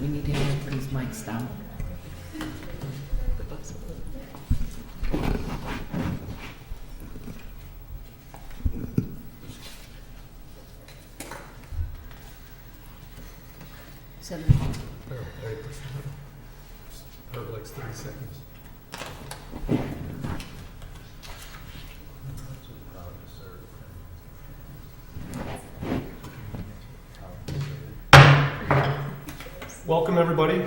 we need him to put his mics down. Heard like 30 seconds. Welcome everybody.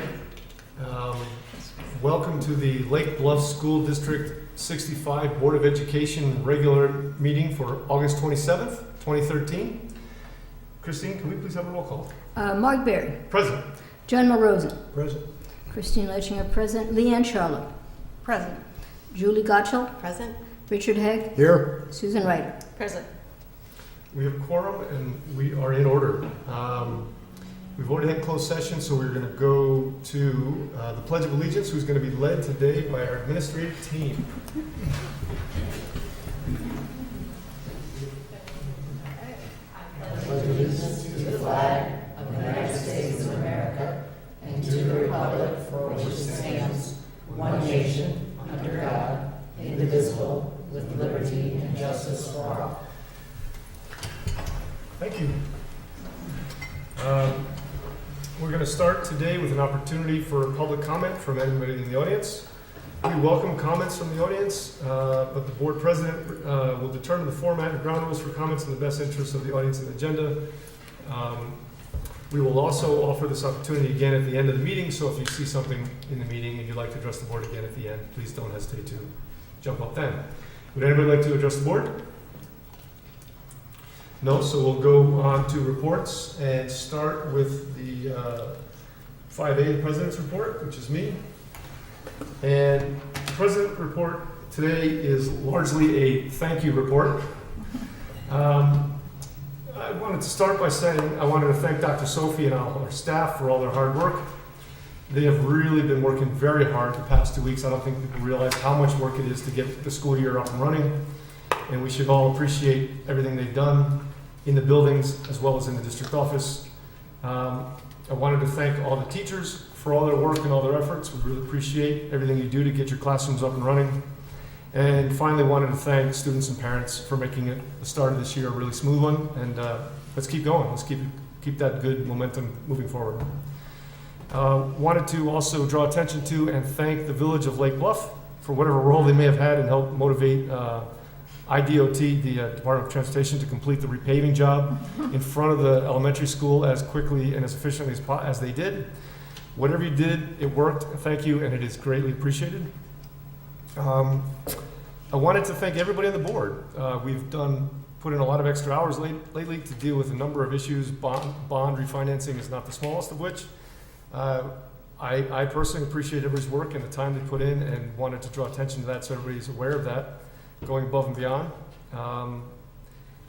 Welcome to the Lake Bluff School District 65 Board of Education regular meeting for August 27th, 2013. Christine, can we please have a roll call? Mark Berry. Present. John Morosen. Present. Christine Lechinger, present. Leanne Charlotte. Present. Julie Gottschall. Present. Richard Hegg. Here. Susan Ryder. Present. We have quorum and we are in order. We've already had closed session, so we're going to go to the Pledge of Allegiance, who's going to be led today by our administrative team. Pledge allegiance to the flag of the United States of America and to the republic for which it stands, one nation, under God, indivisible, with liberty and justice for all. Thank you. We're going to start today with an opportunity for public comment from anybody in the audience. We welcome comments from the audience, but the board president will determine the format and ground rules for comments in the best interest of the audience and agenda. We will also offer this opportunity again at the end of the meeting, so if you see something in the meeting and you'd like to address the board again at the end, please don't hesitate to jump up then. Would anybody like to address the board? No, so we'll go on to reports and start with the 5A, the President's report, which is me. And the President's report today is largely a thank you report. I wanted to start by saying I wanted to thank Dr. Sophie and all her staff for all their hard work. They have really been working very hard the past 2 weeks. I don't think people realize how much work it is to get the school year up and running. And we should all appreciate everything they've done in the buildings as well as in the district office. I wanted to thank all the teachers for all their work and all their efforts. We really appreciate everything you do to get your classrooms up and running. And finally, wanted to thank students and parents for making it the start of this year a really smooth one. And let's keep going. Let's keep that good momentum moving forward. Wanted to also draw attention to and thank the Village of Lake Bluff for whatever role they may have had in help motivate IDOT, the Department of Transportation, to complete the repaving job in front of the elementary school as quickly and as efficiently as they did. Whatever you did, it worked. Thank you, and it is greatly appreciated. I wanted to thank everybody on the board. We've put in a lot of extra hours lately to deal with a number of issues. Bond refinancing is not the smallest of which. I personally appreciate everybody's work and the time they put in, and wanted to draw attention to that so everybody's aware of that, going above and beyond.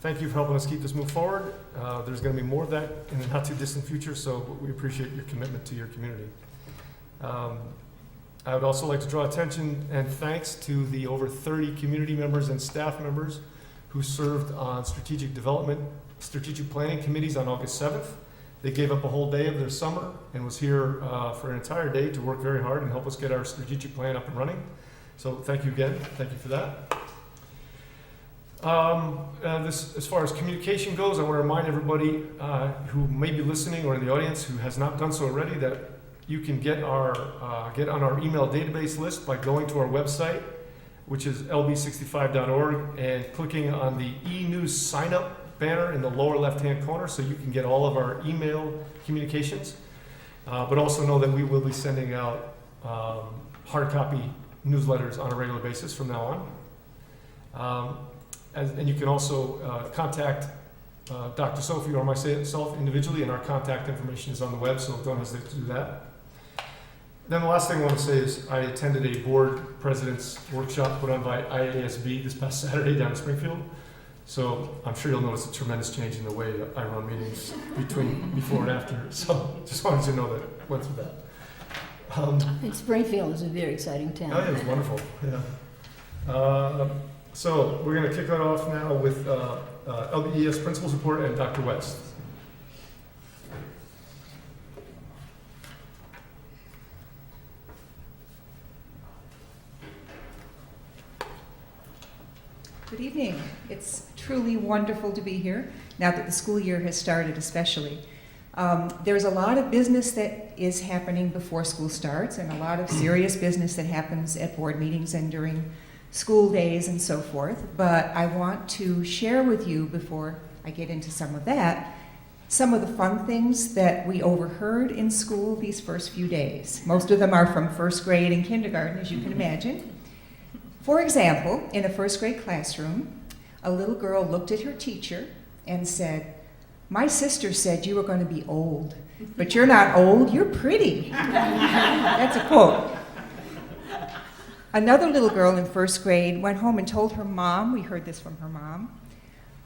Thank you for helping us keep this move forward. There's going to be more of that in the not too distant future, so we appreciate your commitment to your community. I would also like to draw attention and thanks to the over 30 community members and staff members who served on strategic planning committees on August 7th. They gave up a whole day of their summer and was here for an entire day to work very hard and help us get our strategic plan up and running. So thank you again. Thank you for that. As far as communication goes, I want to remind everybody who may be listening or in the audience who has not done so already that you can get on our email database list by going to our website, which is lb65.org, and clicking on the e-news sign up banner in the lower left-hand corner, so you can get all of our email communications. But also know that we will be sending out hard copy newsletters on a regular basis from now on. And you can also contact Dr. Sophie or myself individually, and our contact information is on the web, so don't hesitate to do that. Then the last thing I want to say is I attended a board president's workshop put on by IASB this past Saturday down in Springfield. So I'm sure you'll notice a tremendous change in the way that I run meetings before and after. So just wanted to know that I went through that. And Springfield is a very exciting town. Oh, yeah, it was wonderful. Yeah. So we're going to kick that off now with LBES Principal's Report and Dr. West. Good evening. It's truly wonderful to be here, now that the school year has started especially. There's a lot of business that is happening before school starts, and a lot of serious business that happens at board meetings and during school days and so forth. But I want to share with you, before I get into some of that, some of the fun things that we overheard in school these first few days. Most of them are from first grade and kindergarten, as you can imagine. For example, in a first grade classroom, a little girl looked at her teacher and said, "My sister said you were going to be old, but you're not old, you're pretty." That's a quote. Another little girl in first grade went home and told her mom, we heard this from her mom,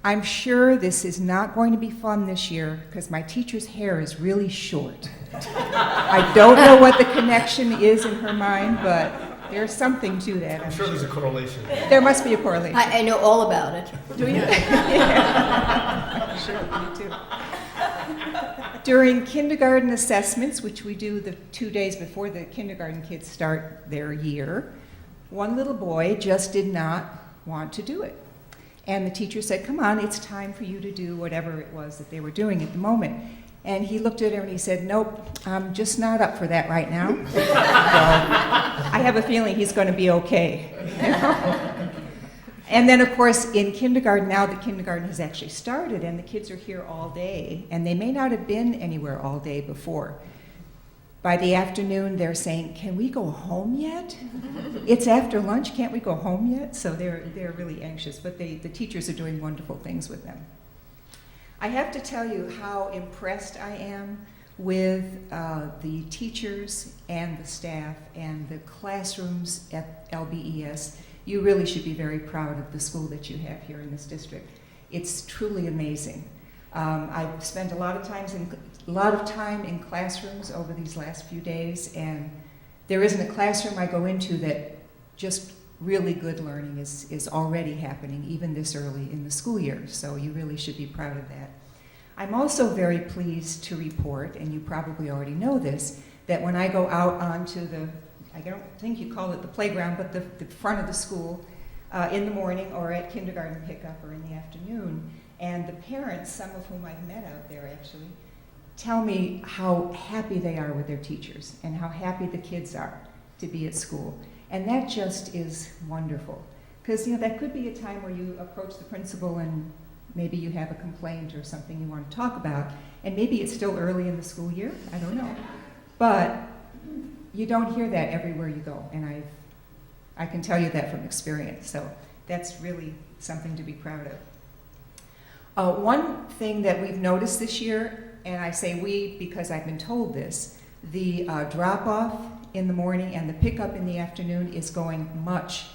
"I'm sure this is not going to be fun this year because my teacher's hair is really short." I don't know what the connection is in her mind, but there's something to that. I'm sure there's a correlation. There must be a correlation. I know all about it. Do you? Yeah. Sure, me too. During kindergarten assessments, which we do the 2 days before the kindergarten kids start their year, one little boy just did not want to do it. And the teacher said, "Come on, it's time for you to do whatever it was that they were doing at the moment." And he looked at her and he said, "Nope, I'm just not up for that right now." So I have a feeling he's going to be okay. And then, of course, in kindergarten, now that kindergarten has actually started and the kids are here all day, and they may not have been anywhere all day before. By the afternoon, they're saying, "Can we go home yet? It's after lunch, can't we go home yet?" So they're really anxious, but the teachers are doing wonderful things with them. I have to tell you how impressed I am with the teachers and the staff and the classrooms at LBES. You really should be very proud of the school that you have here in this district. It's truly amazing. I've spent a lot of time in classrooms over these last few days, and there isn't a classroom I go into that just really good learning is already happening, even this early in the school year, so you really should be proud of that. I'm also very pleased to report, and you probably already know this, that when I go out onto the, I don't think you call it the playground, but the front of the school in the morning or at kindergarten pickup or in the afternoon, and the parents, some of whom I've met out there actually, tell me how happy they are with their teachers and how happy the kids are to be at school. And that just is wonderful. Because, that could be a time where you approach the principal and maybe you have a complaint or something you want to talk about. And maybe it's still early in the school year, I don't know. But you don't hear that everywhere you go. And I can tell you that from experience. So that's really something to be proud of. One thing that we've noticed this year, and I say we because I've been told this, the drop-off in the morning and the pickup in the afternoon is going much,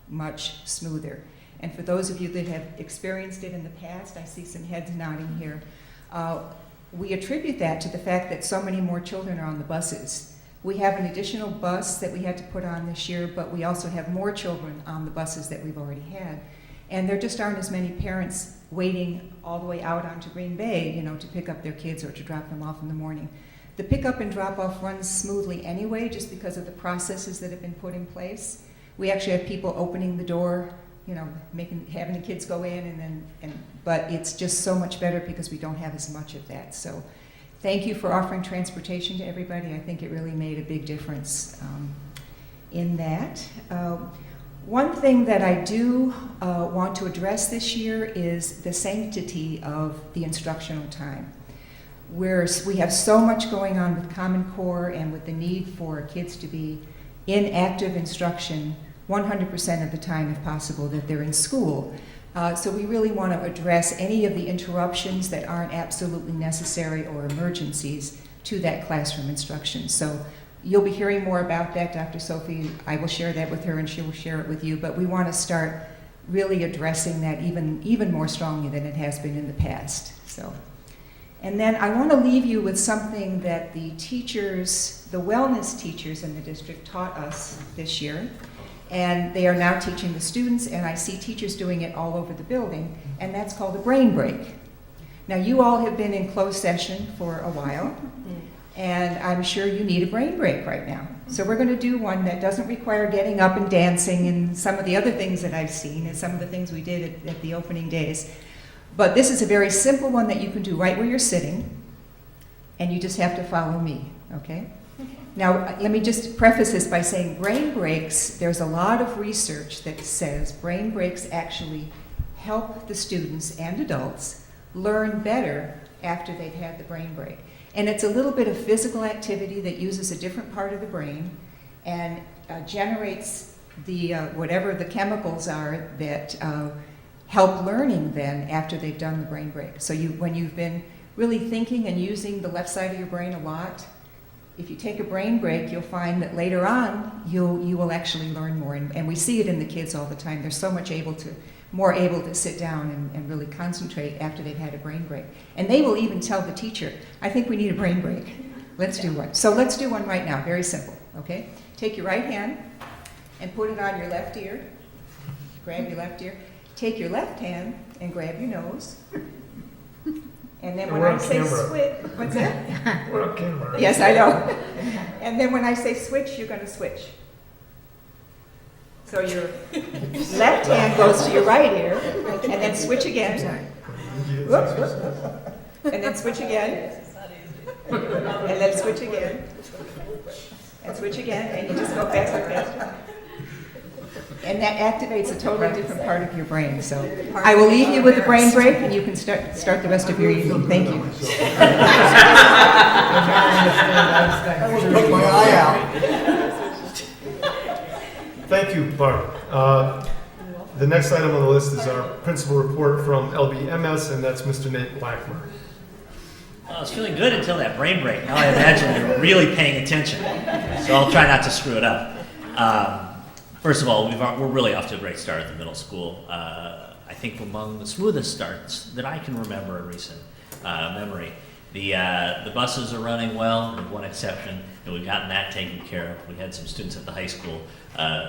much smoother. And for those of you that have experienced it in the past, I see some heads nodding here, we attribute that to the fact that so many more children are on the buses. We have an additional bus that we had to put on this year, but we also have more children on the buses that we've already had. And there just aren't as many parents waiting all the way out onto Green Bay, to pick up their kids or to drop them off in the morning. The pickup and drop-off runs smoothly anyway, just because of the processes that have been put in place. We actually have people opening the door, having the kids go in, but it's just so much better because we don't have as much of that. So thank you for offering transportation to everybody. I think it really made a big difference in that. One thing that I do want to address this year is the sanctity of the instructional time. We have so much going on with Common Core and with the need for kids to be in active instruction 100% of the time, if possible, that they're in school. So we really want to address any of the interruptions that aren't absolutely necessary or emergencies to that classroom instruction. So you'll be hearing more about that, Dr. Sophie. I will share that with her and she will share it with you, but we want to start really addressing that even more strongly than it has been in the past. And then I want to leave you with something that the wellness teachers in the district taught us this year, and they are now teaching the students, and I see teachers doing it all over the building, and that's called a brain break. Now, you all have been in closed session for a while, and I'm sure you need a brain break right now. So we're going to do one that doesn't require getting up and dancing and some of the other things that I've seen and some of the things we did at the opening days. But this is a very simple one that you can do right where you're sitting, and you just have to follow me, okay? Now, let me just preface this by saying brain breaks, there's a lot of research that says brain breaks actually help the students and adults learn better after they've had the brain break. And it's a little bit of physical activity that uses a different part of the brain and generates the whatever the chemicals are that help learning then after they've done the brain break. So when you've been really thinking and using the left side of your brain a lot, if you take a brain break, you'll find that later on you will actually learn more. And we see it in the kids all the time. They're so much more able to sit down and really concentrate after they've had a brain break. And they will even tell the teacher, I think we need a brain break. Let's do one. So let's do one right now, very simple, okay? Take your right hand and put it on your left ear. Grab your left ear. Take your left hand and grab your nose. And then when I say switch, what's that? We're on camera. Yes, I know. And then when I say switch, you're going to switch. So your left hand goes to your right ear, and then switch again. Whoop, whoop, whoop. And then switch again. And then switch again. And switch again, and you just go faster and faster. And that activates a totally different part of your brain. So I will leave you with the brain break, and you can start the rest of your evening. Thank you. Took my eye out. Thank you, Barb. The next item on the list is our principal report from LBMS, and that's Mr. Nate Blackmer. Well, I was feeling good until that brain break. Now I imagine you're really paying attention. So I'll try not to screw it up. First of all, we're really off to a great start at the middle school. I think among the smoothest starts that I can remember in recent memory. The buses are running well, with one exception, and we've gotten that taken care of. We had some students at the high school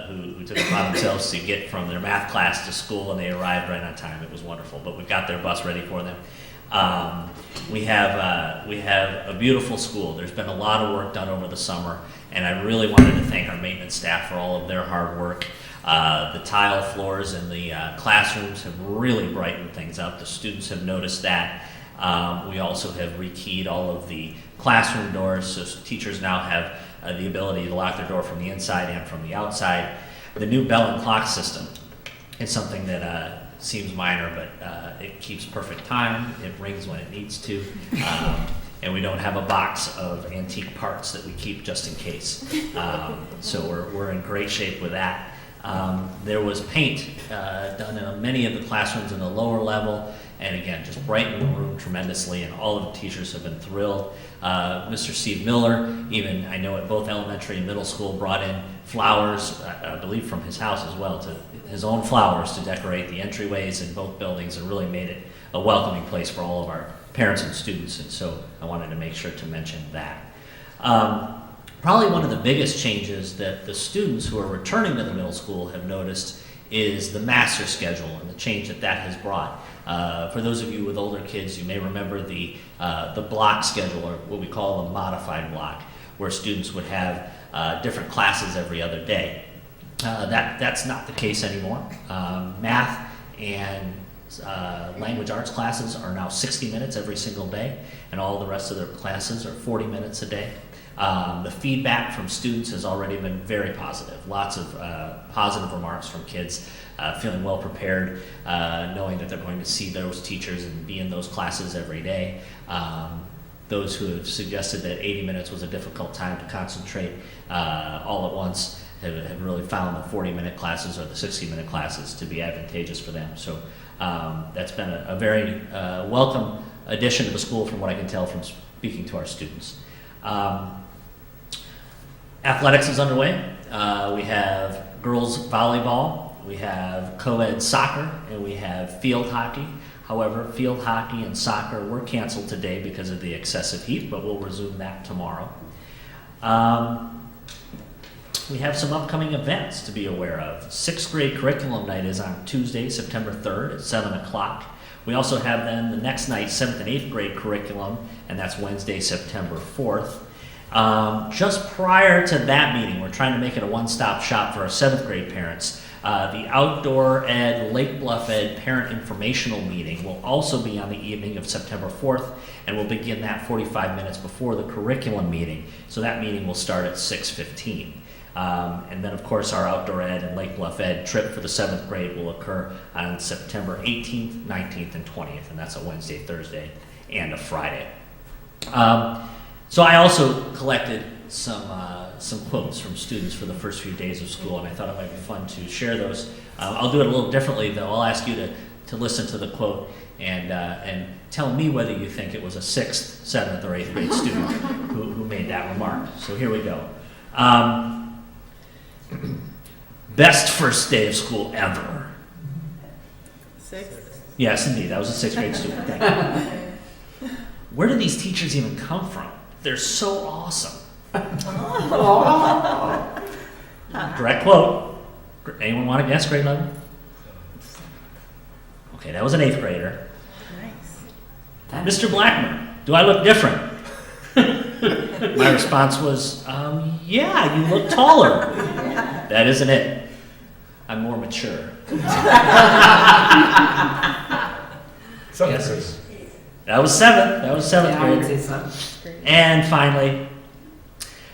who took it upon themselves to get from their math class to school, and they arrived right on time. It was wonderful, but we've got their bus ready for them. We have a beautiful school. There's been a lot of work done over the summer, and I really wanted to thank our maintenance staff for all of their hard work. The tile floors in the classrooms have really brightened things up. The students have noticed that. We also have rekeyed all of the classroom doors, so teachers now have the ability to lock their door from the inside and from the outside. The new bell and clock system is something that seems minor, but it keeps perfect time. It rings when it needs to. And we don't have a box of antique parts that we keep just in case. So we're in great shape with that. There was paint done in many of the classrooms in the lower level, and again, just brightened the room tremendously, and all of the teachers have been thrilled. Mr. Steve Miller, even I know at both elementary and middle school, brought in flowers, I believe from his house as well, to his own flowers to decorate the entryways in both buildings, and really made it a welcoming place for all of our parents and students, and so I wanted to make sure to mention that. Probably one of the biggest changes that the students who are returning to the middle school have noticed is the master schedule and the change that has brought. For those of you with older kids, you may remember the block schedule, or what we call a modified block, where students would have different classes every other day. That's not the case anymore. Math and language arts classes are now 60 minutes every single day, and all the rest of their classes are 40 minutes a day. The feedback from students has already been very positive. Lots of positive remarks from kids, feeling well prepared, knowing that they're going to see those teachers and be in those classes every day. Those who have suggested that 80 minutes was a difficult time to concentrate all at once have really found the 40-minute classes or the 60-minute classes to be advantageous for them. So that's been a very welcome addition to the school from what I can tell from speaking to our students. Athletics is underway. We have girls volleyball, we have co-ed soccer, and we have field hockey. However, field hockey and soccer were canceled today because of the excessive heat, but we'll resume that tomorrow. We have some upcoming events to be aware of. 6th grade curriculum night is on Tuesday, September 3rd at 7 o'clock. We also have then the next night, 7th and 8th grade curriculum, and that's Wednesday, September 4th. Just prior to that meeting, we're trying to make it a one-stop shop for our 7th grade parents. The Outdoor Ed, Lake Bluff Ed Parent Informational Meeting will also be on the evening of September 4th, and we'll begin that 45 minutes before the curriculum meeting. So that meeting will start at 6:15. And then, of course, our Outdoor Ed and Lake Bluff Ed trip for the 7th grade will occur on September 18th, 19th, and 20th, and that's a Wednesday, Thursday, and a Friday. So I also collected some quotes from students for the first few days of school, and I thought it might be fun to share those. I'll do it a little differently, though. I'll ask you to listen to the quote and tell me whether you think it was a 6th, 7th, or 8th grade student who made that remark. So here we go. Best first day of school ever. 6th. Yes, indeed. That was a 6th grade student. Thank you. Where do these teachers even come from? They're so awesome. Direct quote. Anyone want to guess grade level? Okay, that was an 8th grader. Nice. Mr. Blackmer, do I look different? My response was, yeah, you look taller. That isn't it. I'm more mature. Seventh Yes. grade. That was 7th. That was 7th Yeah, I would grade. say 7th grade. And finally,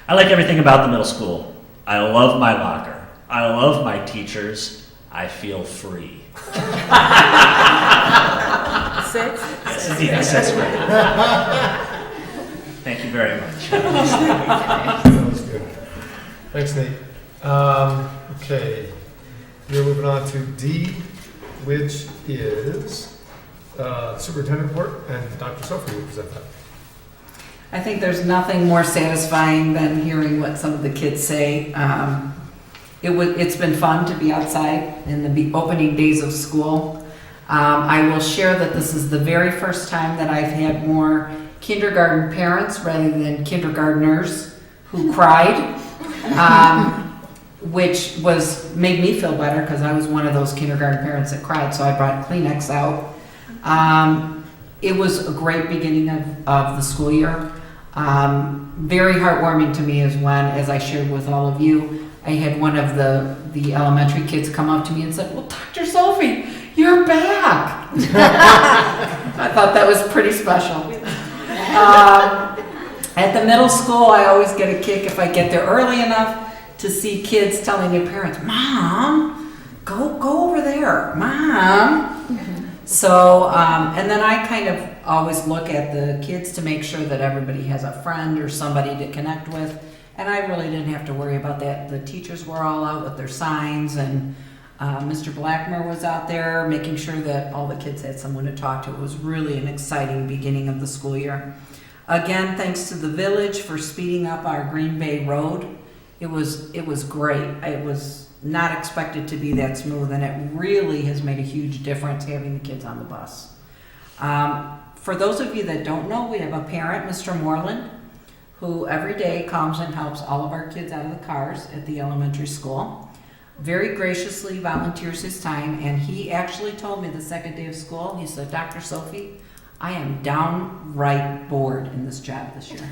I like everything about the middle school. I love my locker. I love my teachers. I feel free. 6th. Yes, indeed, that's 6th grade. Thank you very much. That was good. Thanks, Nate. Okay, we're moving on to D, which is superintendent report, and Dr. Sophie will present that. I think there's nothing more satisfying than hearing what some of the kids say. It's been fun to be outside in the opening days of school. I will share that this is the very first time that I've had more kindergarten parents rather than kindergartners who cried, which made me feel better because I was one of those kindergarten parents that cried, so I brought Kleenex out. It was a great beginning of the school year. Very heartwarming to me is when, as I shared with all of you, I had one of the elementary kids come up to me and said, "Well, Dr. Sophie, you're back." I thought that was pretty special. At the middle school, I always get a kick if I get there early enough to see kids telling their parents, "Mom, go over there, Mom." So, and then I kind of always look at the kids to make sure that everybody has a friend or somebody to connect with. And I really didn't have to worry about that. The teachers were all out with their signs, and Mr. Blackmer was out there making sure that all the kids had someone to talk to. It was really an exciting beginning of the school year. Again, thanks to the village for speeding up our Green Bay Road. It was great. It was not expected to be that smooth, and it really has made a huge difference having the kids on the bus. For those of you that don't know, we have a parent, Mr. Moreland, who every day comes and helps all of our kids out of the cars at the elementary school. Very graciously volunteers his time, and he actually told me the second day of school, he said, "Dr. Sophie, I am downright bored in this job this year."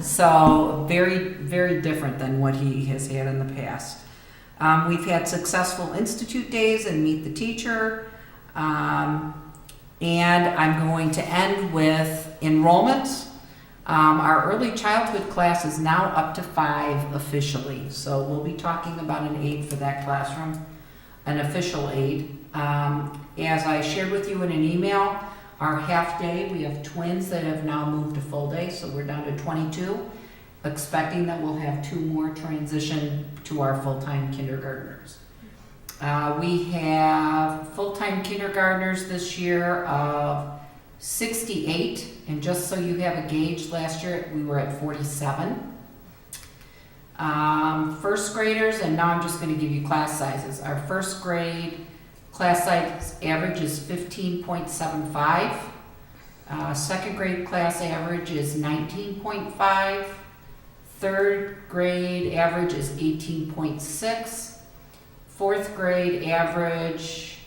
So very, very different than what he has had in the past. We've had successful institute days and meet the teacher. And I'm going to end with enrollment. Our early childhood class is now up to 5 officially. So we'll be talking about an aide for that classroom, an official aide. As I shared with you in an email, our half day, we have twins that have now moved to full day, so we're down to 22, expecting that we'll have 2 more transition to our full-time kindergartners. We have full-time kindergartners this year of 68, and just so you have a gauge, last year we were at 47. First graders, and now I'm just going to give you class sizes. Our first grade class size average is 15.75. Second grade class average is 19.5. Third grade average is 18.6. Fourth grade average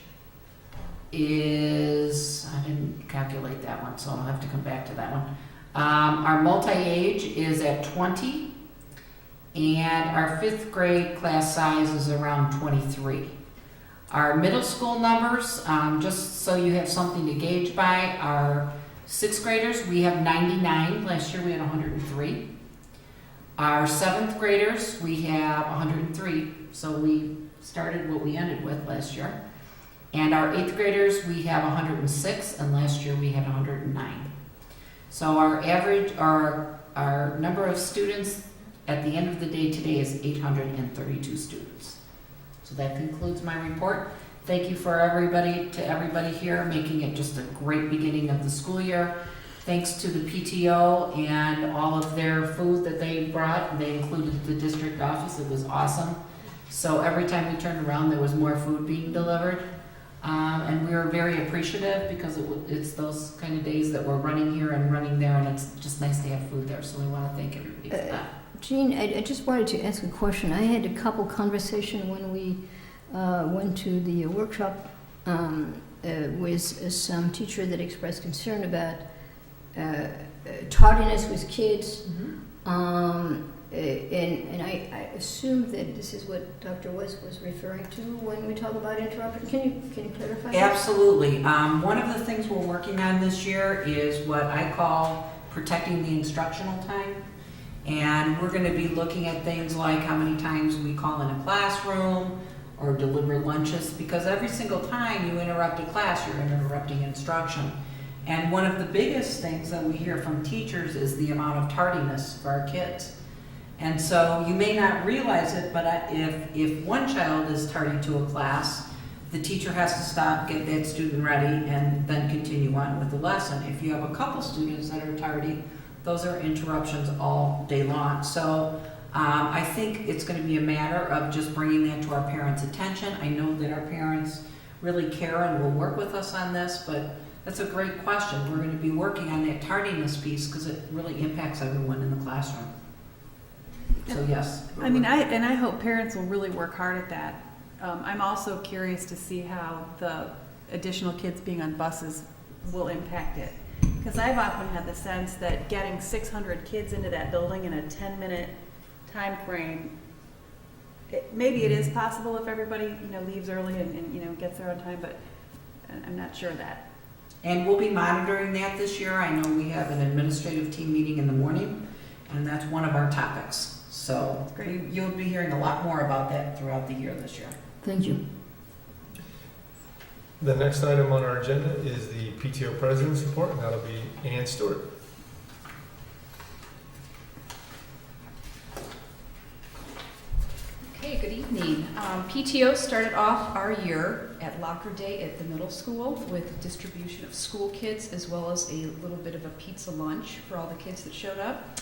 is, I didn't calculate that one, so I'll have to come back to that one. Our multi-age is at 20, and our 5th grade class size is around 23. Our middle school numbers, just so you have something to gauge by, our 6th graders, we have 99. Last year we had 103. Our 7th graders, we have 103. So we started what we ended with last year. And our 8th graders, we have 106, and last year we had 109. So our average, our number of students at the end of the day today is 832 students. So that concludes my report. Thank you for everybody here, making it just a great beginning of the school year. Thanks to the PTO and all of their food that they brought. They included the district office. It was awesome. So every time we turned around, there was more food being delivered. And we were very appreciative because it's those kind of days that we're running here and running there, and it's just nice to have food there. So we want to thank everybody for that. Jean, I just wanted to ask a question. I had a couple conversations when we went to the workshop with some teacher that expressed concern about tardiness with kids. And I assume that this is what Dr. West was referring to when we talk about interruption. Can you clarify that? Absolutely. One of the things we're working on this year is what I call protecting the instructional time. And we're going to be looking at things like how many times we call in a classroom or deliver lunches, because every single time you interrupt a class, you're interrupting instruction. And one of the biggest things that we hear from teachers is the amount of tardiness for our kids. And so you may not realize it, but if one child is tardy to a class, the teacher has to stop, get that student ready, and then continue on with the lesson. If you have a couple students that are tardy, those are interruptions all day long. So I think it's going to be a matter of just bringing that to our parents' attention. I know that our parents really care and will work with us on this, but that's a great question. We're going to be working on that tardiness piece because it really impacts everyone in the classroom. So yes. I hope parents will really work hard at that. I'm also curious to see how the additional kids being on buses will impact it. Because I've often had the sense that getting 600 kids into that building in a 10-minute time frame, maybe it is possible if everybody leaves early and gets there on time, but I'm not sure of that. And we'll be monitoring that this year. I know we have an administrative team meeting in the morning, and that's one of our topics. So you'll be hearing a lot more about that throughout the year this year. Thank you. The next item on our agenda is the PTO President's Report, and that'll be Ann Stewart. Okay, good evening. PTO started off our year at Locker Day at the middle school with distribution of school kits as well as a little bit of a pizza lunch for all the kids that showed up.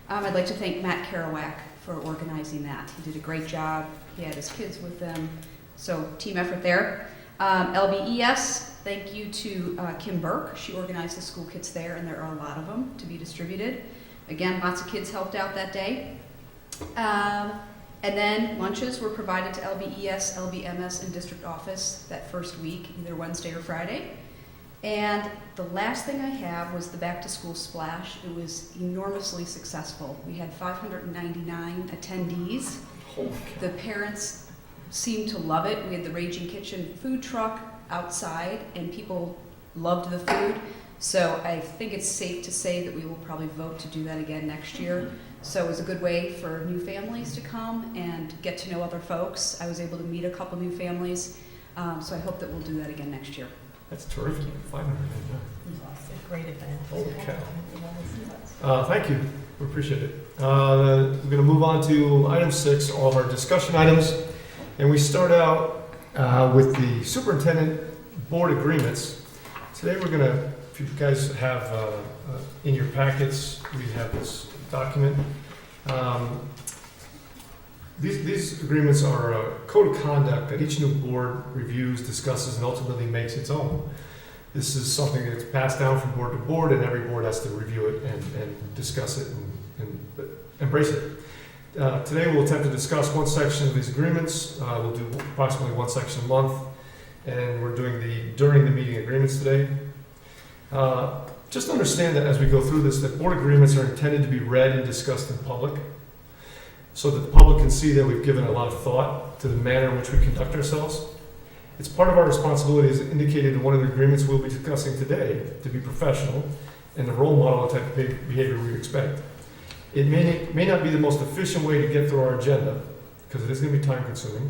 I'd like to thank Matt Kerouac for organizing that. He did a great job. He had his kids with them, so team effort there. LBES, thank you to Kim Burke. She organized the school kits there, and there are a lot of them to be distributed. Again, lots of kids helped out that day. And then lunches were provided to LBES, LBMS, and district office that first week, either Wednesday or Friday. And the last thing I have was the back to school splash. It was enormously successful. We had 599 attendees. The parents seemed to love it. We had the Raging Kitchen food truck outside, and people loved the food. So I think it's safe to say that we will probably vote to do that again next year. So it was a good way for new families to come and get to know other folks. I was able to meet a couple new families, so I hope that we'll do that again next year. That's terrific. 500. It's a great event. Holy cow. Thank you. We appreciate it. We're going to move on to item 6, all of our discussion items. And we start out with the superintendent board agreements. Today we're going to, if you guys have in your packets, we have this document. These agreements are a code of conduct that each new board reviews, discusses, and ultimately makes its own. This is something that's passed down from board to board, and every board has to review it and discuss it and embrace it. Today we'll attempt to discuss one section of these agreements. We'll do approximately one section a month, and we're doing the during the meeting agreements today. Just understand that as we go through this, that board agreements are intended to be read and discussed in public, so that the public can see that we've given a lot of thought to the manner in which we conduct ourselves. It's part of our responsibility, as indicated in one of the agreements we'll be discussing today, to be professional and to role model the type of behavior we expect. It may not be the most efficient way to get through our agenda, because it is going to be time consuming,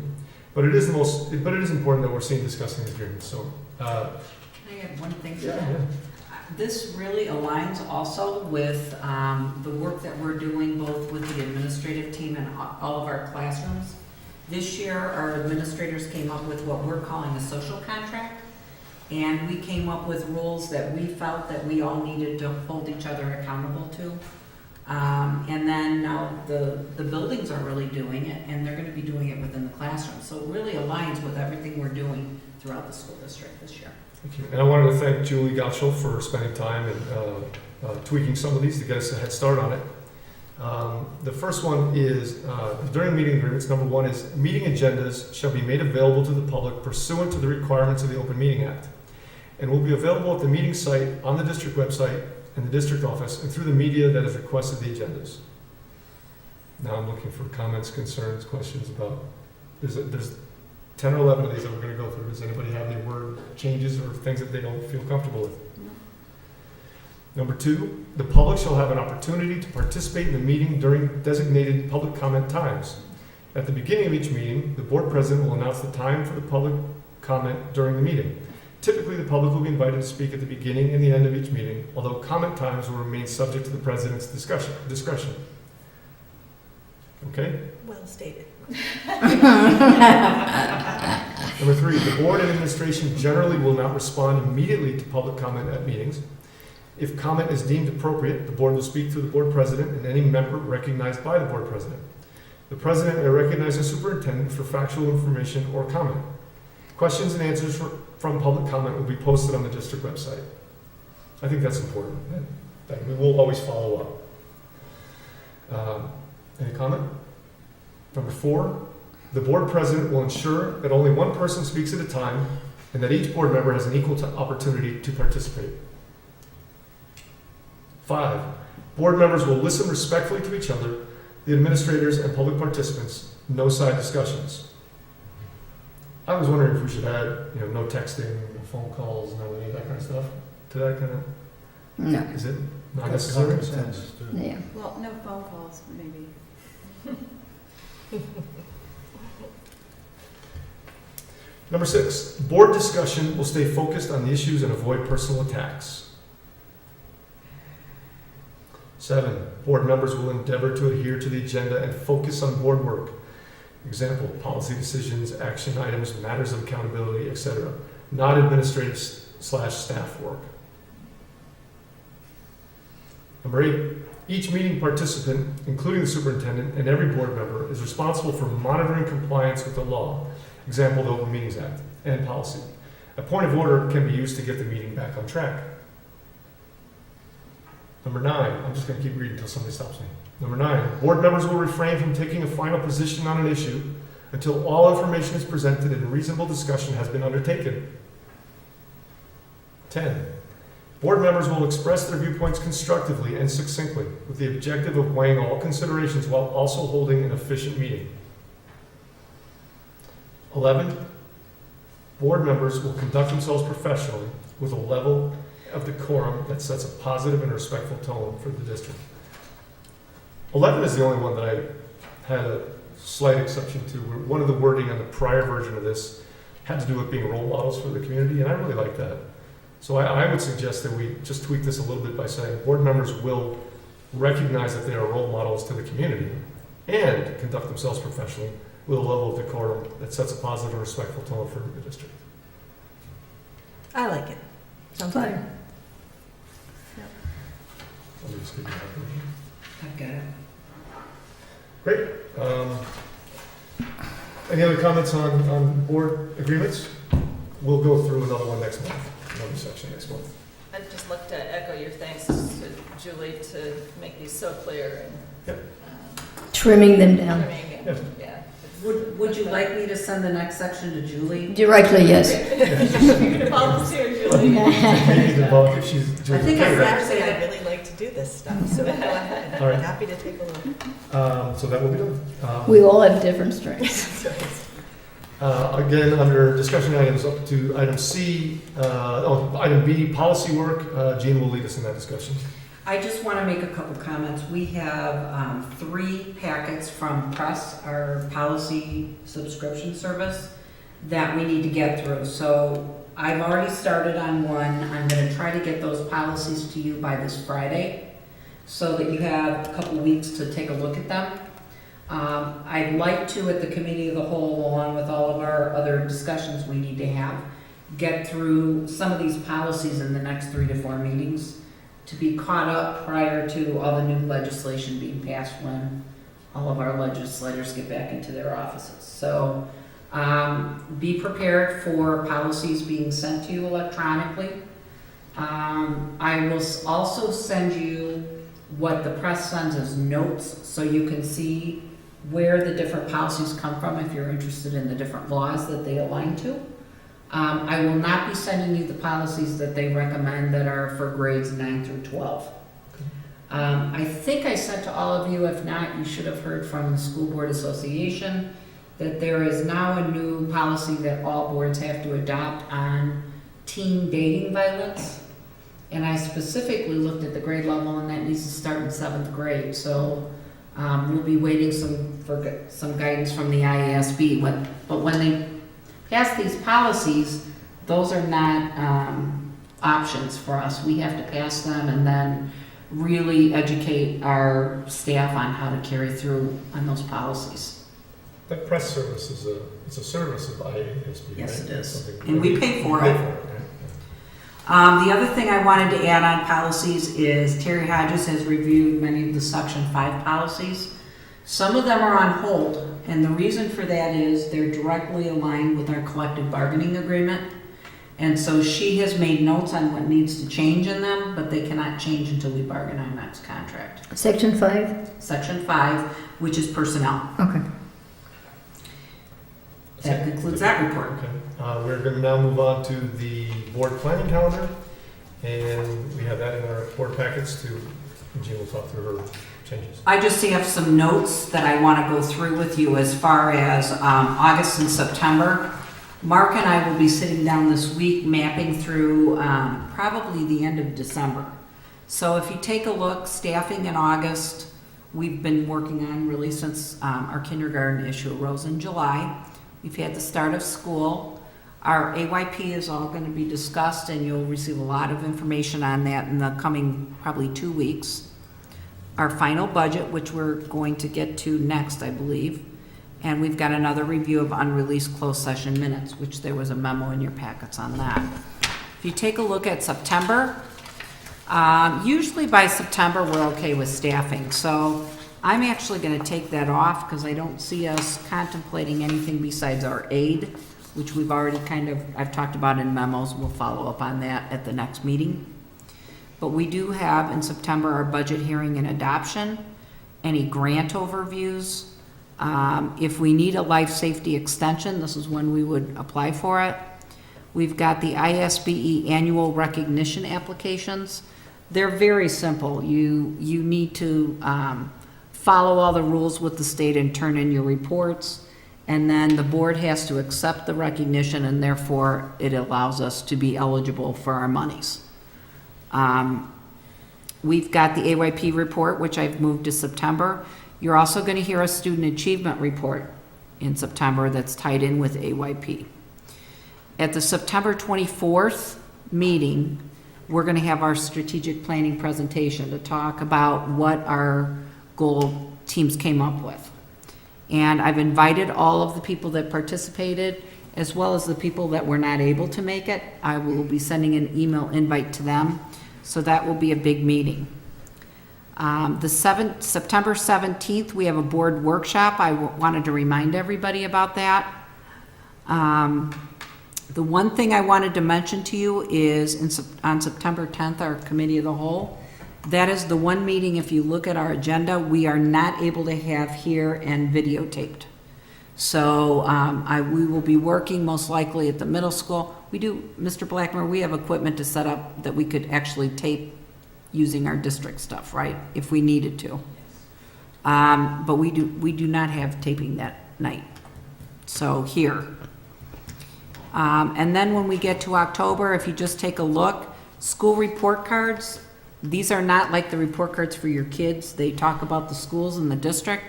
but it is important that we're seen discussing the agreements. So, Can I add one thing to yeah, that? This really aligns also with the work that we're doing both with the administrative team and all of our classrooms. This year, our administrators came up with what we're calling a social contract, and we came up with rules that we felt that we all needed to hold each other accountable to. And then now the buildings are really doing it, and they're going to be doing it within the classroom. So it really aligns with everything we're doing throughout the school district this year. Thank you. And I wanted to thank Julie Gottschall for spending time and tweaking some of these to get us a head start on it. The first one is, during meeting agreements, number one is, meeting agendas shall be made available to the public pursuant to the requirements of the Open Meeting Act, and will be available at the meeting site, on the district website, in the district office, and through the media that has requested the agendas. Now I'm looking for comments, concerns, questions about, there's 10 or 11 of these that we're going to go through. Does anybody have any word changes or things that they don't feel comfortable with? No. Number two, the public shall have an opportunity to participate in the meeting during designated public comment times. At the beginning of each meeting, the board president will announce the time for the public comment during the meeting. Typically, the public will be invited to speak at the beginning and the end of each meeting, although comment times will remain subject to the president's discretion. Okay? Well stated. Number three, the board and administration generally will not respond immediately to public comment at meetings. If comment is deemed appropriate, the board will speak to the board president and any member recognized by the board president. The president may recognize the superintendent for factual information or comment. Questions and answers from public comment will be posted on the district website. I think that's important, that we will always follow up. Any comment? Number four, the board president will ensure that only one person speaks at a time and that each board member has an equal opportunity to participate. 5, board members will listen respectfully to each other, the administrators, and public participants. No side discussions. I was wondering if we should add, no texting, no phone calls, no any of that kind of stuff to that kind of. No. Is it not necessary? Yeah. Well, no phone calls, maybe. Number 6, board discussion will stay focused on the issues and avoid personal attacks. 7, board members will endeavor to adhere to the agenda and focus on board work. Example, policy decisions, action items, matters of accountability, etc. Not administrative/staff work. Number 8, each meeting participant, including the superintendent and every board member, is responsible for monitoring compliance with the law. Example, the Open Meetings Act and policy. A point of order can be used to get the meeting back on track. Number 9, I'm just going to keep reading until somebody stops me. Number 9, board members will refrain from taking a final position on an issue until all information is presented and reasonable discussion has been undertaken. 10, board members will express their viewpoints constructively and succinctly with the objective of weighing all considerations while also holding an efficient meeting. 11, board members will conduct themselves professionally with a level of decorum that sets a positive and respectful tone for the district. 11 is the only one that I had a slight exception to. One of the wording on the prior version of this had to do with being role models for the community, and I really like that. So I would suggest that we just tweak this a little bit by saying board members will recognize that they are role models to the community and conduct themselves professionally with a level of decorum that sets a positive and respectful tone for the district. I like it. Sounds good. Fine. Let me just give you that version. I've got it. Great. Any other comments on board agreements? We'll go through another one next month, another section next month. I'd just like to echo your thanks to Julie to make these so clear and Yep. Trimming them down. trimming and, Yes. yeah, it's Would you like me to send the next section to Julie? Directly, yes. You're gonna volunteer, Julie. Maybe the bulk if she's. I think I Actually, I'd really like to do this stuff, so go ahead. All right. Happy to take a look. So that will be done. We all have different strengths. Again, under discussion items up to item C, item B, policy work, Jean will lead us in that discussion. I just want to make a couple comments. We have 3 packets from Press, our policy subscription service, that we need to get through. So I've already started on one. I'm going to try to get those policies to you by this Friday so that you have a couple weeks to take a look at them. I'd like to, at the committee of the whole, along with all of our other discussions we need to have, get through some of these policies in the next 3 to 4 meetings to be caught up prior to all the new legislation being passed when all of our legislators get back into their offices. So be prepared for policies being sent to you electronically. I will also send you what the press sends as notes so you can see where the different policies come from if you're interested in the different laws that they align to. I will not be sending you the policies that they recommend that are for grades 9 through 12. I think I sent to all of you, if not, you should have heard from the School Board Association that there is now a new policy that all boards have to adopt on teen dating violence. And I specifically looked at the grade level, and that needs to start in 7th grade. So we'll be waiting for some guidance from the IASB. But when they pass these policies, those are not options for us. We have to pass them and then really educate our staff on how to carry through on those policies. That press service it's a service of IASB, Yes, right? it is. Something- And we pay for We it. right? The other thing I wanted to add on policies is Terry Hodges has reviewed many of the Section 5 policies. Some of them are on hold, and the reason for that is they're directly aligned with our collective bargaining agreement. And so she has made notes on what needs to change in them, but they cannot change until we bargain our next contract. Section 5? Section 5, which is personnel. Okay. That concludes that report. Okay. We're going to now move on to the board planning calendar, and we have that in our board packets too. And Jean will talk through her changes. I just have some notes that I want to go through with you as far as August and September. Mark and I will be sitting down this week mapping through probably the end of December. So if you take a look, staffing in August, we've been working on really since our kindergarten issue arose in July. We've had the start of school. Our AYP is all going to be discussed, and you'll receive a lot of information on that in the coming probably 2 weeks. Our final budget, which we're going to get to next, I believe. And we've got another review of unreleased closed session minutes, which there was a memo in your packets on that. If you take a look at September, usually by September we're okay with staffing. So I'm actually going to take that off because I don't see us contemplating anything besides our aid, which we've already I've talked about in memos. We'll follow up on that at the next meeting. But we do have in September our budget hearing and adoption, any grant overviews. If we need a life safety extension, this is when we would apply for it. We've got the ISBE annual recognition applications. They're very simple. You need to follow all the rules with the state and turn in your reports. And then the board has to accept the recognition, and therefore it allows us to be eligible for our monies. We've got the AYP report, which I've moved to September. You're also going to hear a student achievement report in September that's tied in with AYP. At the September 24th meeting, we're going to have our strategic planning presentation to talk about what our goal teams came up with. And I've invited all of the people that participated, as well as the people that were not able to make it. I will be sending an email invite to them, so that will be a big meeting. September 17th, we have a board workshop. I wanted to remind everybody about that. The one thing I wanted to mention to you is on September 10th, our committee of the whole, that is the one meeting, if you look at our agenda, we are not able to have here and videotaped. So we will be working most likely at the middle school. We do, Mr. Blackmer, we have equipment to set up that we could actually tape using our district stuff, right? If we needed to. But we do not have taping that night. So here. And then when we get to October, if you just take a look, school report cards, these are not like the report cards for your kids. They talk about the schools in the district.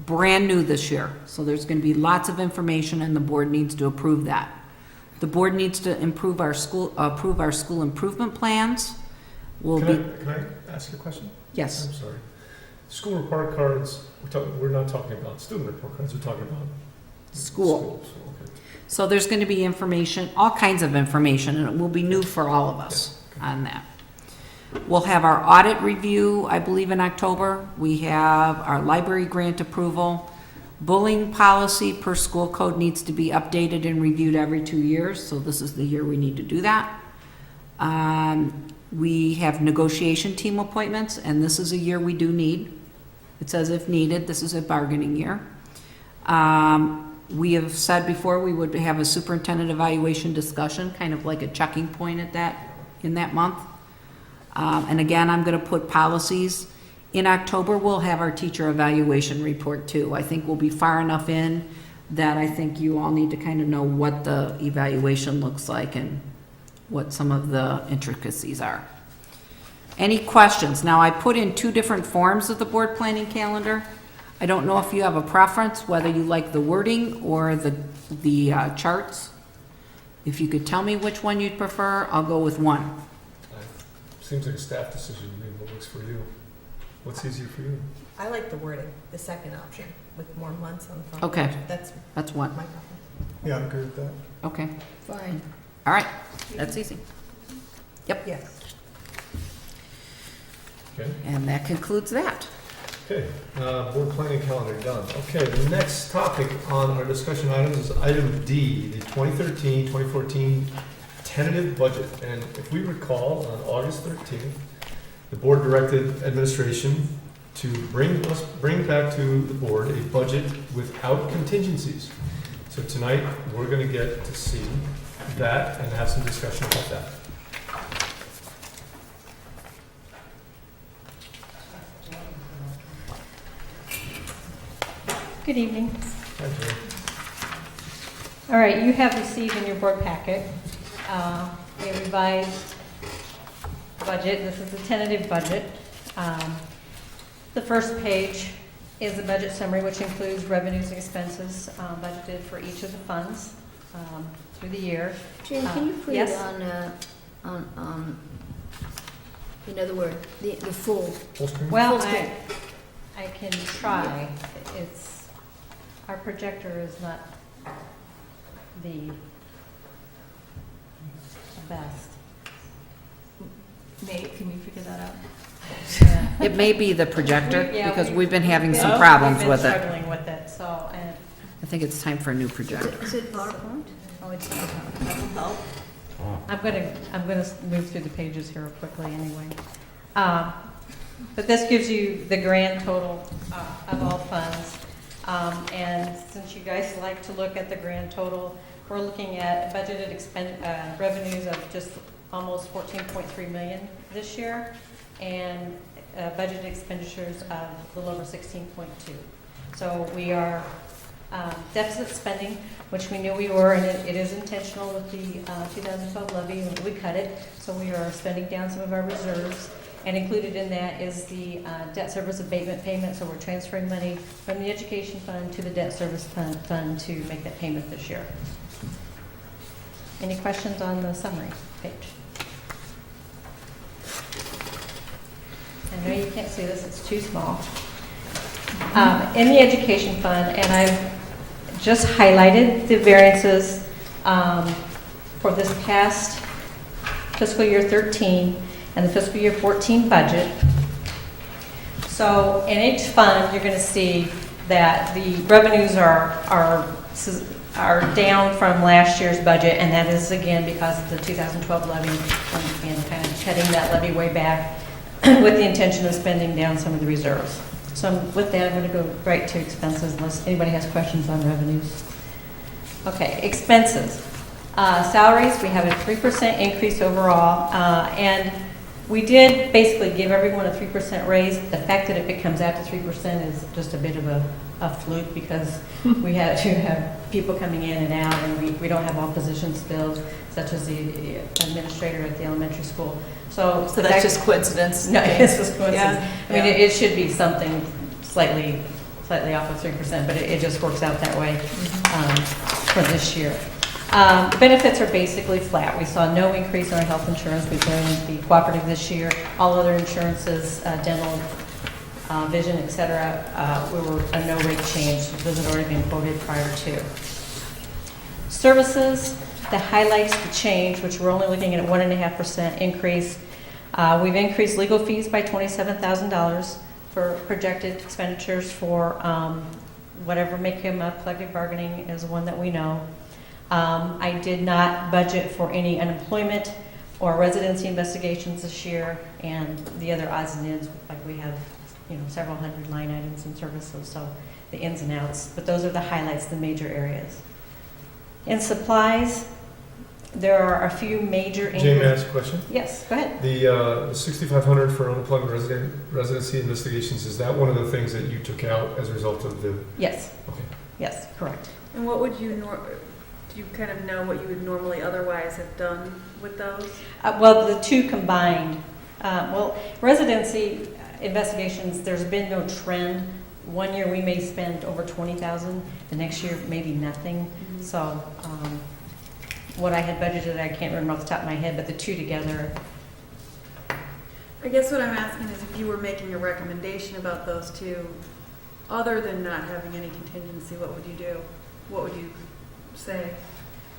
Brand new this year. So there's going to be lots of information and the board needs to approve that. The board needs to approve our school improvement plans. Can I ask you a question? Yes. I'm sorry. School report cards, we're not talking about student report cards, we're talking about School. Okay. So there's going to be information, all kinds of information, and it will be new for all of us on that. We'll have our audit review, I believe, in October. We have our library grant approval. Bullying policy per school code needs to be updated and reviewed every 2 years, so this is the year we need to do that. We have negotiation team appointments, and this is a year we do need. It says if needed, this is a bargaining year. We have said before we would have a superintendent evaluation discussion, kind of like a checking point in that month. And again, I'm going to put policies. In October, we'll have our teacher evaluation report too. I think we'll be far enough in that I think you all need to kind of know what the evaluation looks like and what some of the intricacies are. Any questions? Now, I put in 2 different forms of the board planning calendar. I don't know if you have a preference, whether you like the wording or the charts. If you could tell me which one you'd prefer, I'll go with one. Seems like a staff decision to me, what works for you? What's easier for you? I like the wording, the second option, with more months on the front. Okay. page. That's one. my preference. Yeah, I agree with that. Okay, Fine. all right, that's easy. Yes. Okay. And that concludes that. Okay, board planning calendar done. Okay, the next topic on our discussion items is item D, the 2013-2014 tentative budget. And if we recall, on August 13th, the board directed administration to bring back to the board a budget without contingencies. So tonight, we're going to get to see that and have some discussion about that. Good evening. Hi, Jay. All right, you have received in your board packet a revised budget. This is the tentative budget. The first page is the budget summary, which includes revenues and expenses budgeted for each of the funds through the year. Jane, can you put yes? it on, in other words, the full? Full screen? Well, Full screen. I can try. Our projector is not the best. Nate, can you figure that out? Yeah. It may be the projector, Yeah, because we- we've been having some We've problems been with it. struggling with it, so, and I think it's time for a new projector. Is it PowerPoint? oh, it's not, that will help. I'm gonna move through the pages here quickly anyway. But this gives you the grand total of all funds. And since you guys like to look at the grand total, we're looking at budgeted revenues of just almost 14.3 million this year, and budgeted expenditures of a little over 16.2. So we are deficit spending, which we knew we were, and it is intentional with the 2012 levy, and we cut it. So we are spending down some of our reserves, and included in that is the debt service abatement payment. So we're transferring money from the education fund to the debt service fund to make that payment this year. Any questions on the summary page? I know you can't see this, it's too small. In the education fund, and I've just highlighted the variances for this past fiscal year 13 and the fiscal year 14 budget. So in each fund, you're going to see that the revenues are down from last year's budget, and that is again because of the 2012 levy and kind of cutting that levy way back with the intention of spending down some of the reserves. So with that, I'm going to go right to expenses unless anybody has questions on revenues. Okay, expenses. Salaries, we have a 3% increase overall, and we did basically give everyone a 3% raise. The fact that it comes out to 3% is just a bit of a fluke because we had to have people coming in and out, and we don't have all positions filled, such as the administrator at the elementary school. So that's just coincidence? No, it's just coincidence. Yeah. I mean, it should be something slightly off of 3%, but it just works out that way for this year. The benefits are basically flat. We saw no increase in our health insurance. We joined the cooperative this year. All other insurances, dental, vision, et cetera, we were a no rate change. Those had already been quoted prior to. Services, the highlights the change, which we're only looking at a 1.5% increase. We've increased legal fees by $27,000 for projected expenditures for whatever may come up. Collective bargaining is one that we know. I did not budget for any unemployment or residency investigations this year, and the other odds and ends, like we have, several hundred line items in services, so the ins and outs. But those are the highlights, the major areas. In supplies, there are a few major Jane, may I ask a question? Yes, go ahead. The 6,500 for unemployment residency investigations, is that one of the things that you took out as a result of the? Yes. Okay. Yes, correct. And what would you do you kind of know what you would normally otherwise have done with those? Well, the two combined. Residency investigations, there's been no trend. One year we may spend over $20,000, the next year maybe nothing. So what I had budgeted, I can't remember off the top of my head, but the two together. I guess what I'm asking is if you were making a recommendation about those two, other than not having any contingency, what would you do? What would you say?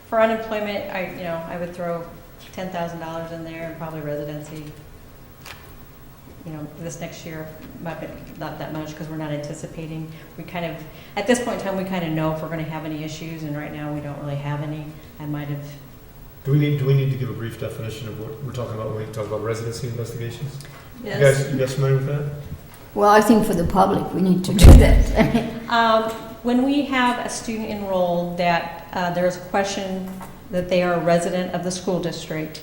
For unemployment, I would throw $10,000 in there, and probably residency. This next year might be not that much because we're not anticipating. We kind of, at this point in time, we kind of know if we're going to have any issues, and right now we don't really have any. I might have. Do we need to give a brief definition of what we're talking about when we talk about residency investigations? Yes. You guys familiar with that? Well, I think for the public, we need to do that. When we have a student enrolled that there's a question that they are a resident of the school district,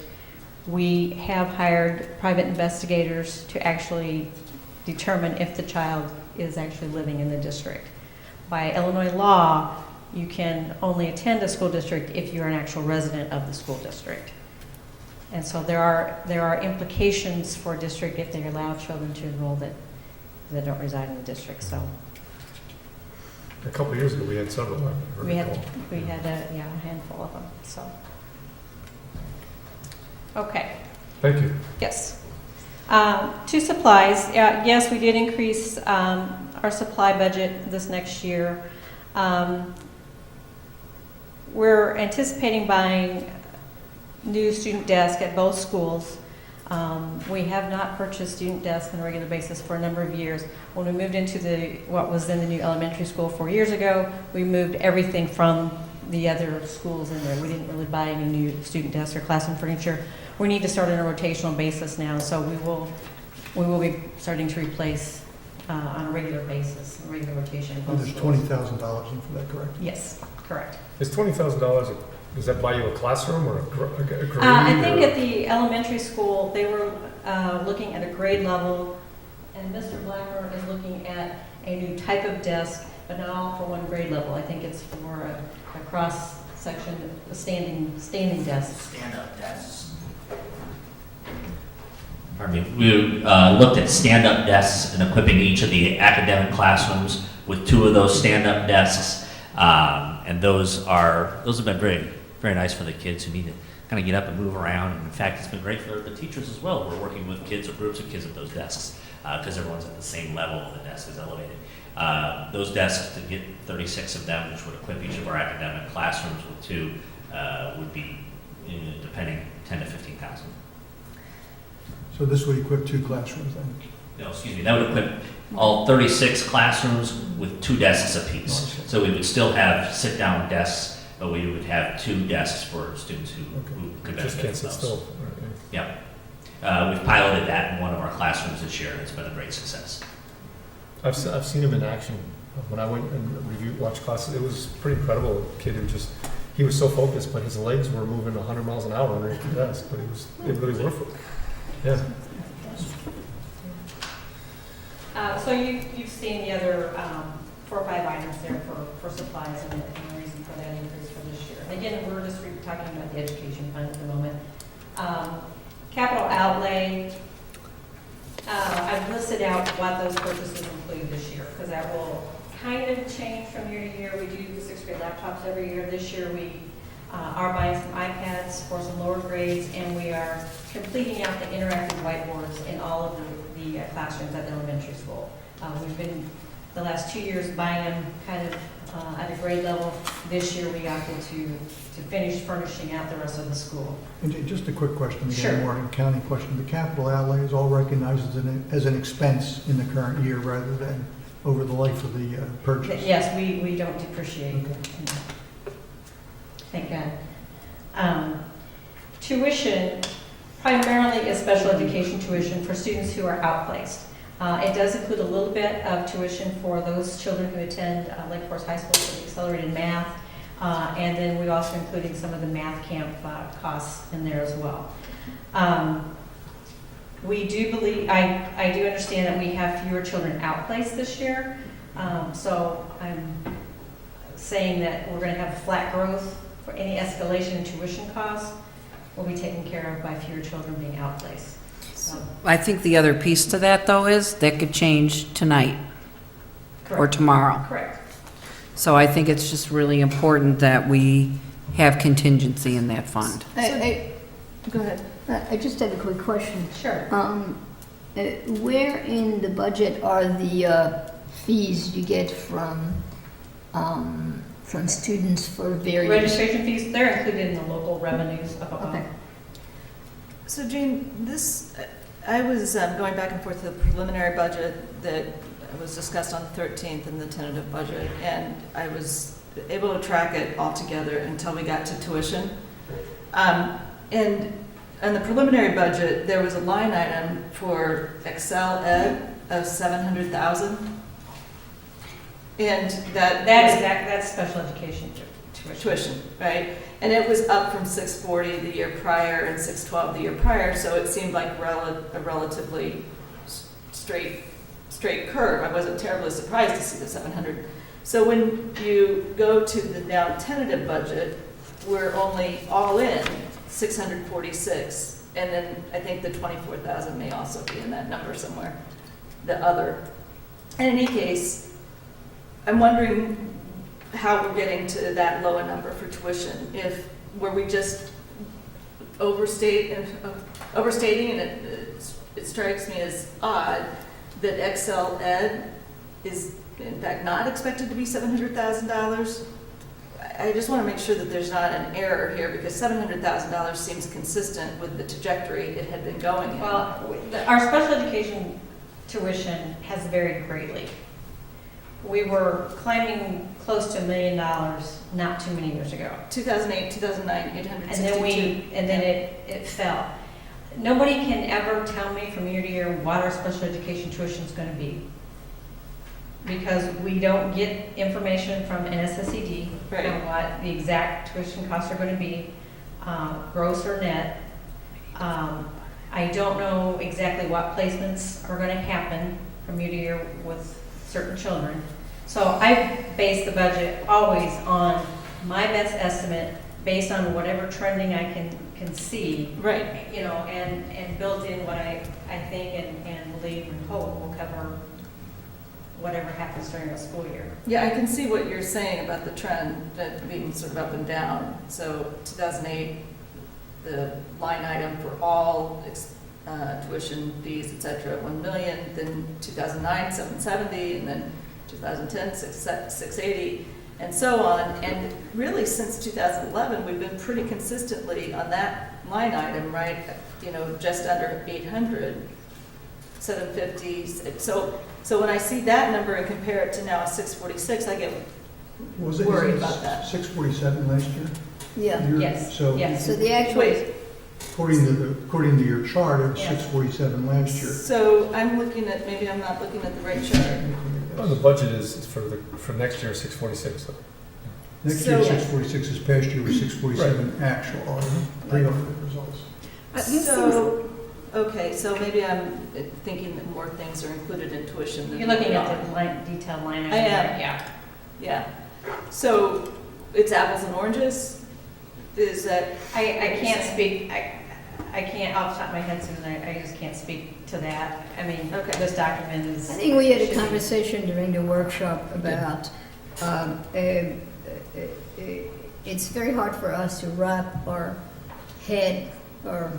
we have hired private investigators to actually determine if the child is actually living in the district. By Illinois law, you can only attend a school district if you're an actual resident of the school district. And so there are implications for a district if they allow children to enroll that don't reside in the district. So A couple of years ago, we had several. we had a handful of them. So okay. Thank you. Yes. To supplies, yes, we did increase our supply budget this next year. We're anticipating buying new student desks at both schools. We have not purchased student desks on a regular basis for a number of years. When we moved into what was then the new elementary school 4 years ago, we moved everything from the other schools in there. We didn't really buy any new student desks or classroom furniture. We need to start on a rotational basis now, so we will be starting to replace on a regular basis, a regular rotation. And there's $20,000 in for that, correct? Yes, correct. Is $20,000, does that buy you a classroom or a grade? I think at the elementary school, they were looking at a grade level, and Mr. Blackmer is looking at a new type of desk, but not all for one grade level. I think it's for a cross section, a standing desk. Stand-up desks. Pardon me. We looked at stand-up desks and equipping each of the academic classrooms with 2 of those stand-up desks, and those have been very, very nice for the kids who need to kind of get up and move around. And in fact, it's been great for the teachers as well. We're working with kids or groups of kids at those desks because everyone's at the same level. The desk is elevated. Those desks, to get 36 of them, which would equip each of our academic classrooms with 2, would be, depending, 10 to 15,000. So this would equip 2 classrooms then? No, excuse me, that would equip all 36 classrooms with 2 desks apiece. So we would still have sit-down desks, but we would have 2 desks for students who could Just benefit can't from sit those. still. Yep. We've piloted that in one of our classrooms this year, and it's been a great success. I've seen him in action. When I went and watched classes, it was pretty incredible. A kid who just, he was so focused, but his legs were moving 100 miles an hour underneath the desk, but it really worked for him. Yeah. So you've seen the other 4 or 5 items there for supplies and the reason for that increase for this year. And again, we're just talking about the education fund at the moment. Capital outlay, I've listed out what those purchases include this year, because that will kind of change from year to year. We do the 6th grade laptops every year. This year we are buying some iPads for some lower grades, and we are completing out the interactive whiteboards in all of the classrooms at the elementary school. We've been, the last 2 years, buying them kind of at a grade level. This year we opted to finish furnishing out the rest of the school. And just a quick question, Sure. again, more an accounting question. The capital outlay is all recognized as an expense in the current year rather than over the life of the purchase. Yes, we don't depreciate. Okay. Thank God. Tuition primarily is special education tuition for students who are outplaced. It does include a little bit of tuition for those children who attend Lake Forest High School for the accelerated math. And then we're also including some of the math camp costs in there as well. We do believe, I do understand that we have fewer children outplaced this year. So I'm saying that we're going to have flat growth for any escalation in tuition costs will be taken care of by fewer children being outplaced. So, I think the other piece to that, though, is that could change tonight or correct. tomorrow. Correct. So I think it's just really important that we have contingency in that fund. Go ahead. I just had a quick question. Sure. Where in the budget are the fees you get from students for various? Registration fees, they're included in the local revenues up above. Okay. So Jane, I was going back and forth to the preliminary budget that was discussed on the 13th and the tentative budget, and I was able to track it all together until we got to tuition. And in the preliminary budget, there was a line item for Excel Ed of 700,000. And That's special education tuition, right? And it was up from 640 the year prior and 612 the year prior, so it seemed like a relatively straight curve. I wasn't terribly surprised to see the 700. So when you go to the now tentative budget, we're only all in 646, and then I think the 24,000 may also be in that number somewhere, the other. In any case, I'm wondering how we're getting to that lower number for tuition. Were we just overstating, and it strikes me as odd that Excel Ed is in fact not expected to be $700,000. I just want to make sure that there's not an error here, because $700,000 seems consistent with the trajectory it had been going in. Well, our special education tuition has varied greatly. We were climbing close to $1 million not too many years ago. 2008, 2009, 862. And then it fell. Nobody can ever tell me from year to year what our special education tuition is going to be, because we don't get information from NSSED Right. on what the exact tuition costs are going to be, gross or net. I don't know exactly what placements are going to happen from year to year with certain children. So I base the budget always on my best estimate based on whatever trending I can see. Right. You know, and built in what I think and believe and hope will cover whatever happens during the school year. Yeah, I can see what you're saying about the trend that being sort of up and down. So 2008, the line item for all tuition fees, et cetera, 1 million, then 2009, 770, and then 2010, 680, and so on. And really, since 2011, we've been pretty consistently on that line item, right? You know, just under 800, 750. So when I see that number and compare it to now 646, I get worried about that. 647 last year? Yeah. Yes, So yes. So the actual, Wait, according to your chart, it was Yeah. 647 last year. so I'm looking at, maybe I'm not looking at the right chart. Well, the budget is for next year, 646. Next year, So- 646, this past year was 647 actual, pre-audited results. So, okay, so maybe I'm thinking that more things are included in tuition than. You're looking they at are. the line, detailed line. I am. item, Yeah. Yeah. So it's apples and oranges? Is that? I can't speak, I can't, off the top of my head, Susan, I just can't speak to that. I mean, Okay. this document is. I think we had a should be- conversation during the workshop about, it's very hard for us to wrap our head or,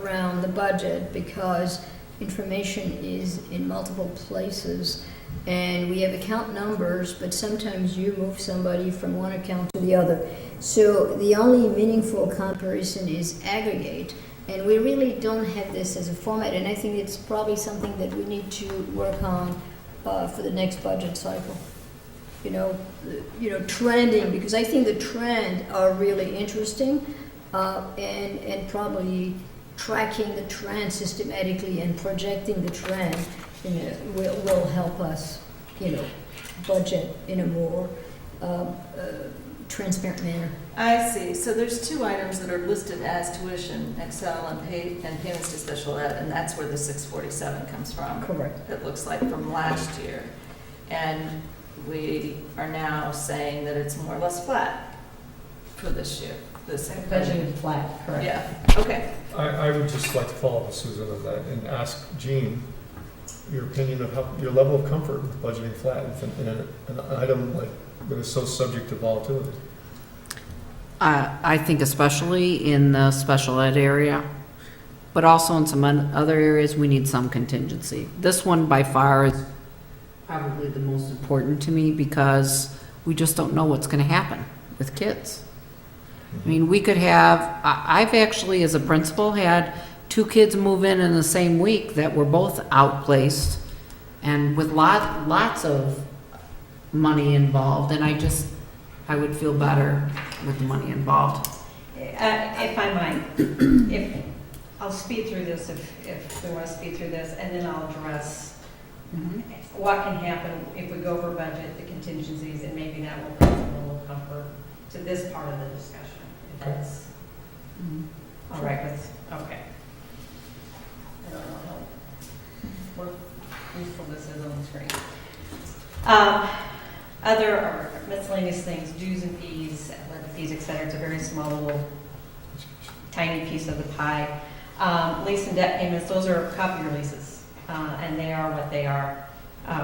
around the budget because information is in multiple places and we have account numbers, but sometimes you move somebody from one account to the other. So the only meaningful comparison is aggregate. And we really don't have this as a format, and I think it's probably something that we need to work on for the next budget cycle. Trending, because I think the trend are really interesting, and probably tracking the trend systematically and projecting the trend, will help us, budget in a more transparent manner. I see. So there's two items that are listed as tuition, Excel and payments to special ed, and that's where the 647 comes from. Correct. It looks like from last year. And we are now saying that it's more or less flat for this year. This Budget is flat, correct. Yeah, okay. I would just like to follow up with Susan on that and ask Jean your opinion of your level of comfort with budgeting flat in an item like that is so subject to volatility. I think especially in the special ed area, but also in some other areas, we need some contingency. This one by far is probably the most important to me because we just don't know what's going to happen with kids. I mean, we could have, I've actually, as a principal, had 2 kids move in the same week that were both outplaced and with lots of money involved, and I would feel better with the money involved. If I might, I'll speed through this if we want to speed through this, and then I'll address what can happen if we go over budget, the contingencies, and maybe that will bring a little comfort to this part of the discussion. If that's all right with, okay. I don't know how useful this is on the screen. Other or miscellaneous things, dues and fees, athletic fees, et cetera. It's a very small little tiny piece of the pie. Lease and debt payments, those are copier leases, and they are what they are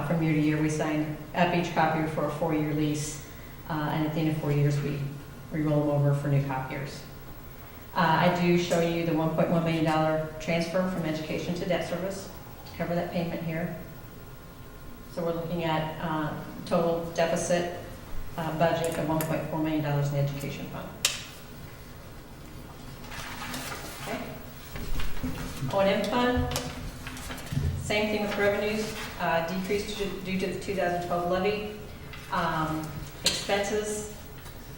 from year to year. We sign up each copier for a 4-year lease, and at the end of 4 years, we roll them over for new copiers. I do show you the $1.1 million transfer from education to debt service to cover that payment here. So we're looking at total deficit budget of $1.4 million in the education fund. Okay. O&M fund, same thing with revenues, decreased due to the 2012 levy. Expenses,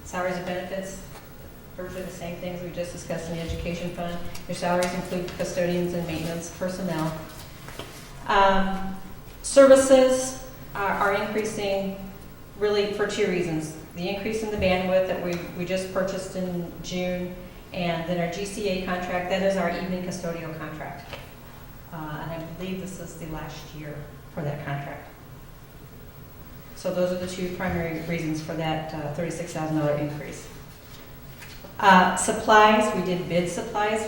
salaries and benefits, virtually the same things we just discussed in the education fund. Your salaries include custodians and maintenance personnel. Services are increasing really for 2 reasons. The increase in the bandwidth that we just purchased in June, and then our GCA contract, that is our evening custodial contract. And I believe this is the last year for that contract. So those are the 2 primary reasons for that $36,000 increase. Supplies, we did bid supplies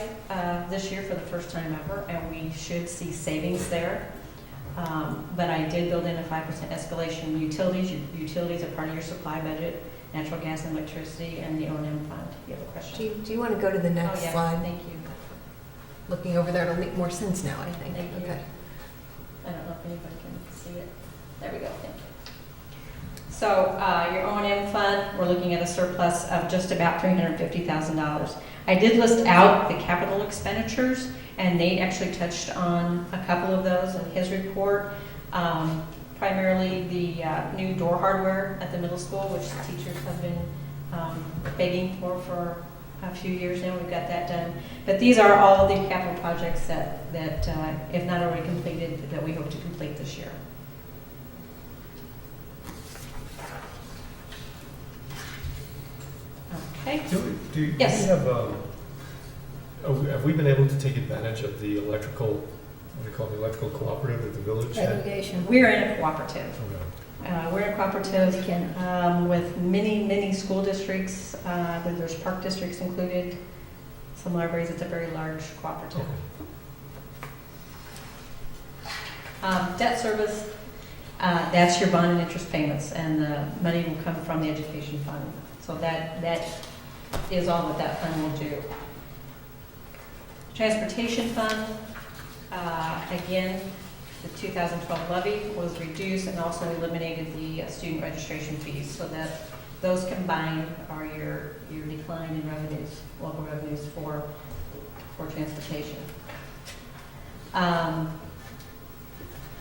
this year for the first time ever, and we should see savings there. But I did build in a 5% escalation. Utilities, utilities are part of your supply budget, natural gas and electricity, and the O&M fund. You have a question? Do you want to go to the next Oh, yeah, slide? thank you. Looking over there, it'll make more sense now, I think. Thank you. Okay. I don't know if anybody can see it. There we go, thank you. So your O&M fund, we're looking at a surplus of just about $350,000. I did list out the capital expenditures, and Nate actually touched on a couple of those in his report. Primarily the new door hardware at the middle school, which the teachers have been begging for a few years now. We've got that done. But these are all the capital projects that if not already completed, that we hope to complete this year. Okay? Do we Yes. have we been able to take advantage of the electrical, what do you call it, the electrical cooperative that the village had? Aggregation. We're in a cooperative. Okay. We're in a cooperative with many school districts. There's park districts included, some libraries. It's a very large cooperative. Debt service, that's your bond and interest payments, and the money will come from the education fund. So that is all that fund will do. Transportation fund, again, the 2012 levy was reduced and also eliminated the student registration fees, so that those combined are your decline in revenues, local revenues for transportation.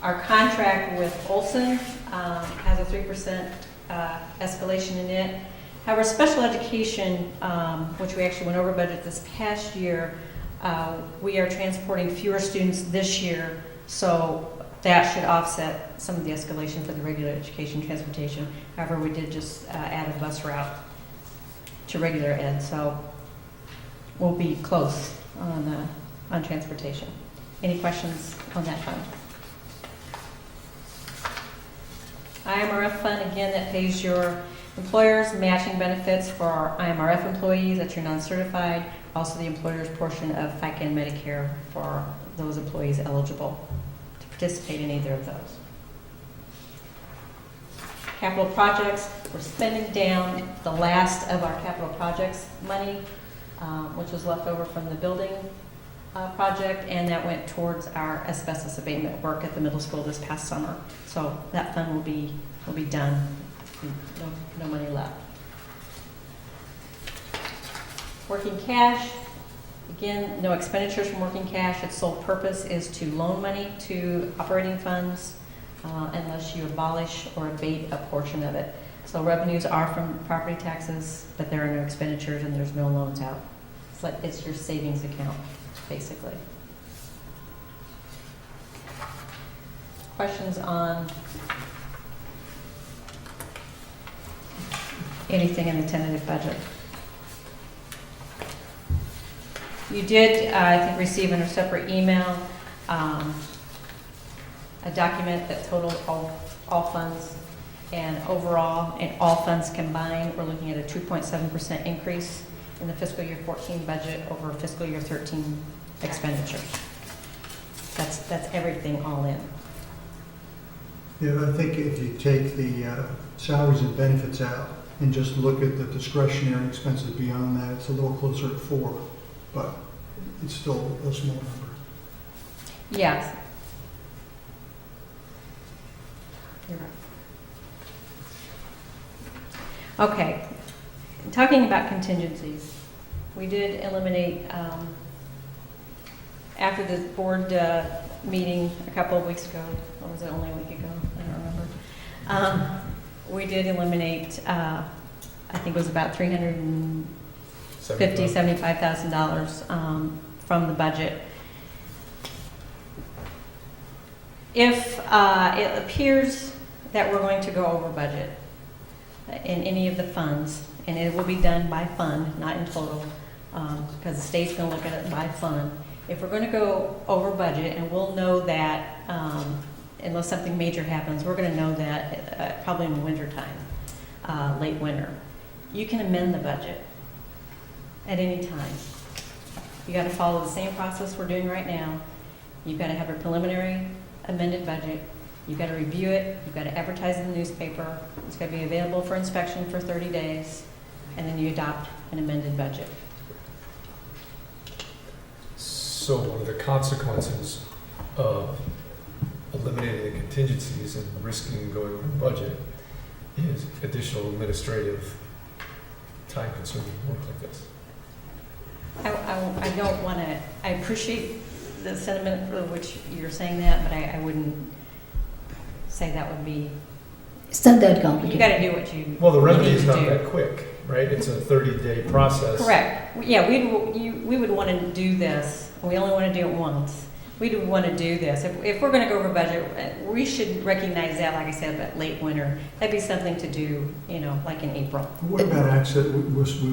Our contract with Olson has a 3% escalation in it. However, special education, which we actually went over budget this past year, we are transporting fewer students this year, so that should offset some of the escalation for the regular education transportation. However, we did just add a bus route to regular ed, so we'll be close on transportation. Any questions on that fund? IMRF fund, again, that pays your employers matching benefits for our IMRF employees, that's your non-certified, also the employer's portion of FICA and Medicare for those employees eligible to participate in either of those. Capital projects, we're spending down the last of our capital projects money, which was left over from the building project, and that went towards our asbestos abatement work at the middle school this past summer. So that fund will be done. No money left. Working cash, again, no expenditures from working cash. Its sole purpose is to loan money to operating funds unless you abolish or abate a portion of it. So revenues are from property taxes, but there are no expenditures and there's no loans out. It's your savings account, basically. Questions on anything in the tentative budget? You did, I think, receive in a separate email a document that totaled all funds, and overall, in all funds combined, we're looking at a 2.7% increase in the fiscal year 14 budget over fiscal year 13 expenditures. That's everything all in. Yeah, I think if you take the salaries and benefits out and just look at the discretionary expenses beyond that, it's a little closer to 4, but it's still a small number. Yes. You're right. Okay, talking about contingencies, we did eliminate, after the board meeting a couple of weeks ago, or was it only a week ago? I don't remember. We did eliminate, I think it was about $75,000 from the budget. If it appears that we're going to go over budget in any of the funds, and it will be done by fund, not in total, because the state's going to look at it by fund. If we're going to go over budget, and we'll know that unless something major happens, we're going to know that probably in the winter time, late winter. You can amend the budget at any time. You got to follow the same process we're doing right now. You've got to have a preliminary amended budget. You've got to review it. You've got to advertise in the newspaper. It's going to be available for inspection for 30 days, and then you adopt an amended budget. So one of the consequences of eliminating the contingencies and risking going over budget is additional administrative time-consuming work like this. I don't want to, I appreciate the sentiment for which you're saying that, but I wouldn't say that would be, It's not that you complicated. got to do what you Well, the remedy need is to not do. that quick, right? It's a 30-day process. Correct. Yeah, we would want to do this. We only want to do it once. we do want to do this. If we're going to go over budget, we should recognize that, like I said, about late winter. That'd be something to do, you know, like in April. What about access, we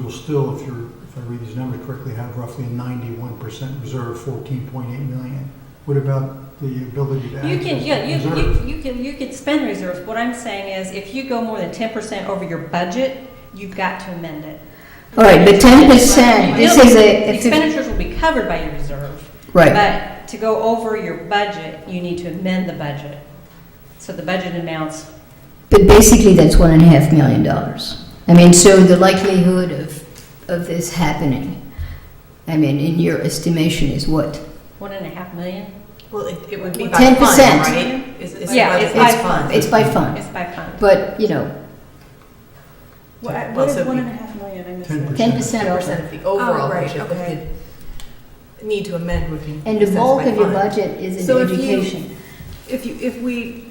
will still, if I read these numbers correctly, have roughly a 91% reserve, 14.8 million. What about the ability to You access can, yeah, reserve? you can spend reserves. What I'm saying is, if you go more than 10% over your budget, you've got to amend it. All right, but 10%, this is a, Expenditures will be covered by your reserve. right. But to go over your budget, you need to amend the budget. So the budget amounts, But basically, that's $1.5 million. I mean, so the likelihood of this happening, I mean, in your estimation is what? $1.5 million? Well, it would be by 10%. fund, right? It's Yeah, by- it's by fund. It's by fund. It's by fund. But, you know, What is so we- 1.5 million? I missed 10%. it. 10% 10% over. of the overall Oh, right, budget, but okay. the need to amend would be. And the assessed bulk by of your fund. budget is in So if you- education. If we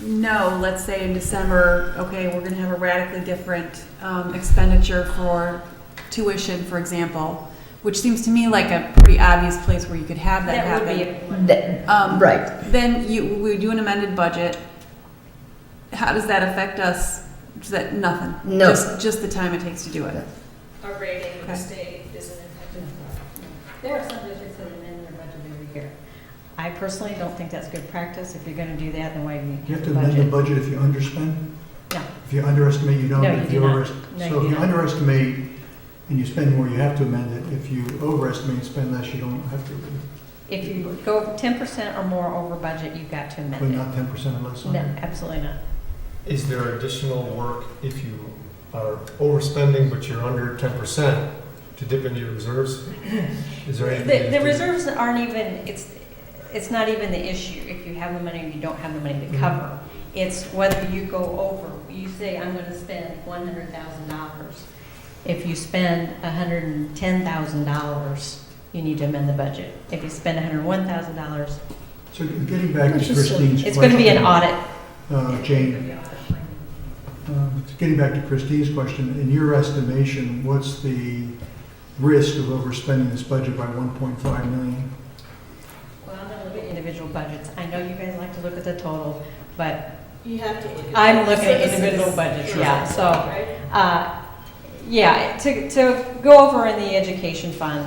know, let's say in December, okay, we're gonna have a radically different expenditure for tuition, for example, which seems to me like a pretty obvious place where you could have that That would happen. be, Right. Then we do an amended budget. How does that affect us? Is that nothing? No. Just the time it takes to do it. Our rating of the Okay. state isn't impacted. there are some districts that amend their budget every year. I personally don't think that's good practice. If you're gonna do that, then why do You you have have to the amend the budget? budget if you underspend? No. If you underestimate, you don't? No, you If do not. overest- No, So you if you do not. underestimate and you spend more, you have to amend it. If you overestimate and spend less, you don't have to, If you go 10% or more over budget, you've got to but amend not 10% or less it. on No, it. absolutely not. Is there additional work if you are overspending but you're under 10% to dip into your reserves? Is there anything? The reserves aren't even, it's not even the issue if you have the money or you don't have the money to cover. It's whether you go over, you say, I'm gonna spend $100,000. If you spend $110,000, you need to amend the budget. If you spend $101,000, So getting back to Which is silly. Christine's question. it's gonna be an audit. Jane, getting back to Christine's question, in your estimation, what's the risk of overspending this budget by 1.5 million? Well, I'm gonna look at individual budgets. I know you guys like to look at the total, but You have to look at. I'm looking at This is- individual budgets, yeah, so. Right? Yeah, to go over in the education fund,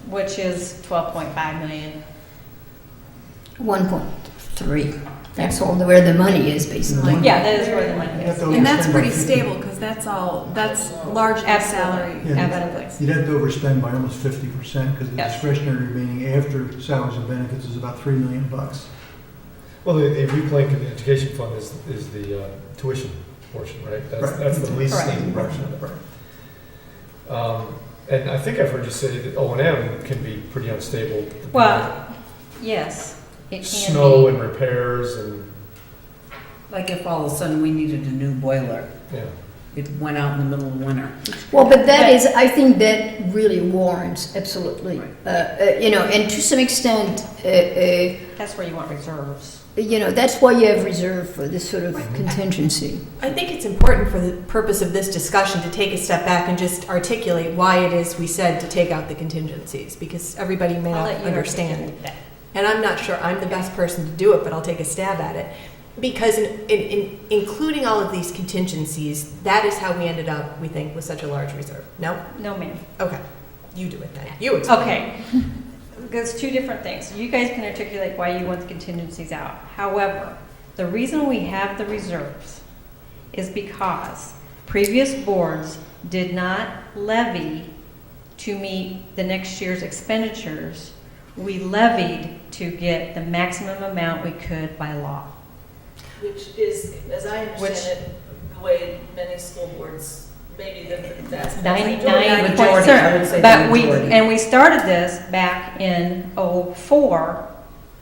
which is 12.5 million. 1.3. That's all where the money is, basically. Yeah, that is where the money You have is. to And that's overspend by pretty 50 stable, because that's largely salary. Yeah. Absolutely. You'd have to overspend by almost 50% because the Yes. discretionary remaining after salaries and benefits is about $3 million. Well, the replank in the education fund is the tuition portion, right? Right. That's the least Correct. stable portion of it. And I think I've heard you say that O&M can be pretty unstable. Well, yes, it can Snow be. and repairs and, Like if all of a sudden we needed a new boiler, yeah. it went out in the middle of winter. Well, but that is, I think that really warrants, absolutely. You know, and to some extent, That's where you want reserves. you know, that's why you have reserve for this sort of contingency. I think it's important for the purpose of this discussion to take a step back and just articulate why it is we said to take out the contingencies, because everybody may I'll not let you understand. articulate that. And I'm not sure I'm the best person to do it, but I'll take a stab at it. Because in including all of these contingencies, that is how we ended up, we think, with such a large reserve. No? No, ma'am. Okay. You do it then. You explain. Okay. There's two different things. You guys can articulate why you want the contingencies out. However, the reason we have the reserves is because previous boards did not levy to meet the next year's expenditures. We levied to get the maximum amount we could by law. Which is, as I Which- understand it, the way many school boards, maybe the vast 99 Majority, I would say But the we, majority. and we started this back in '04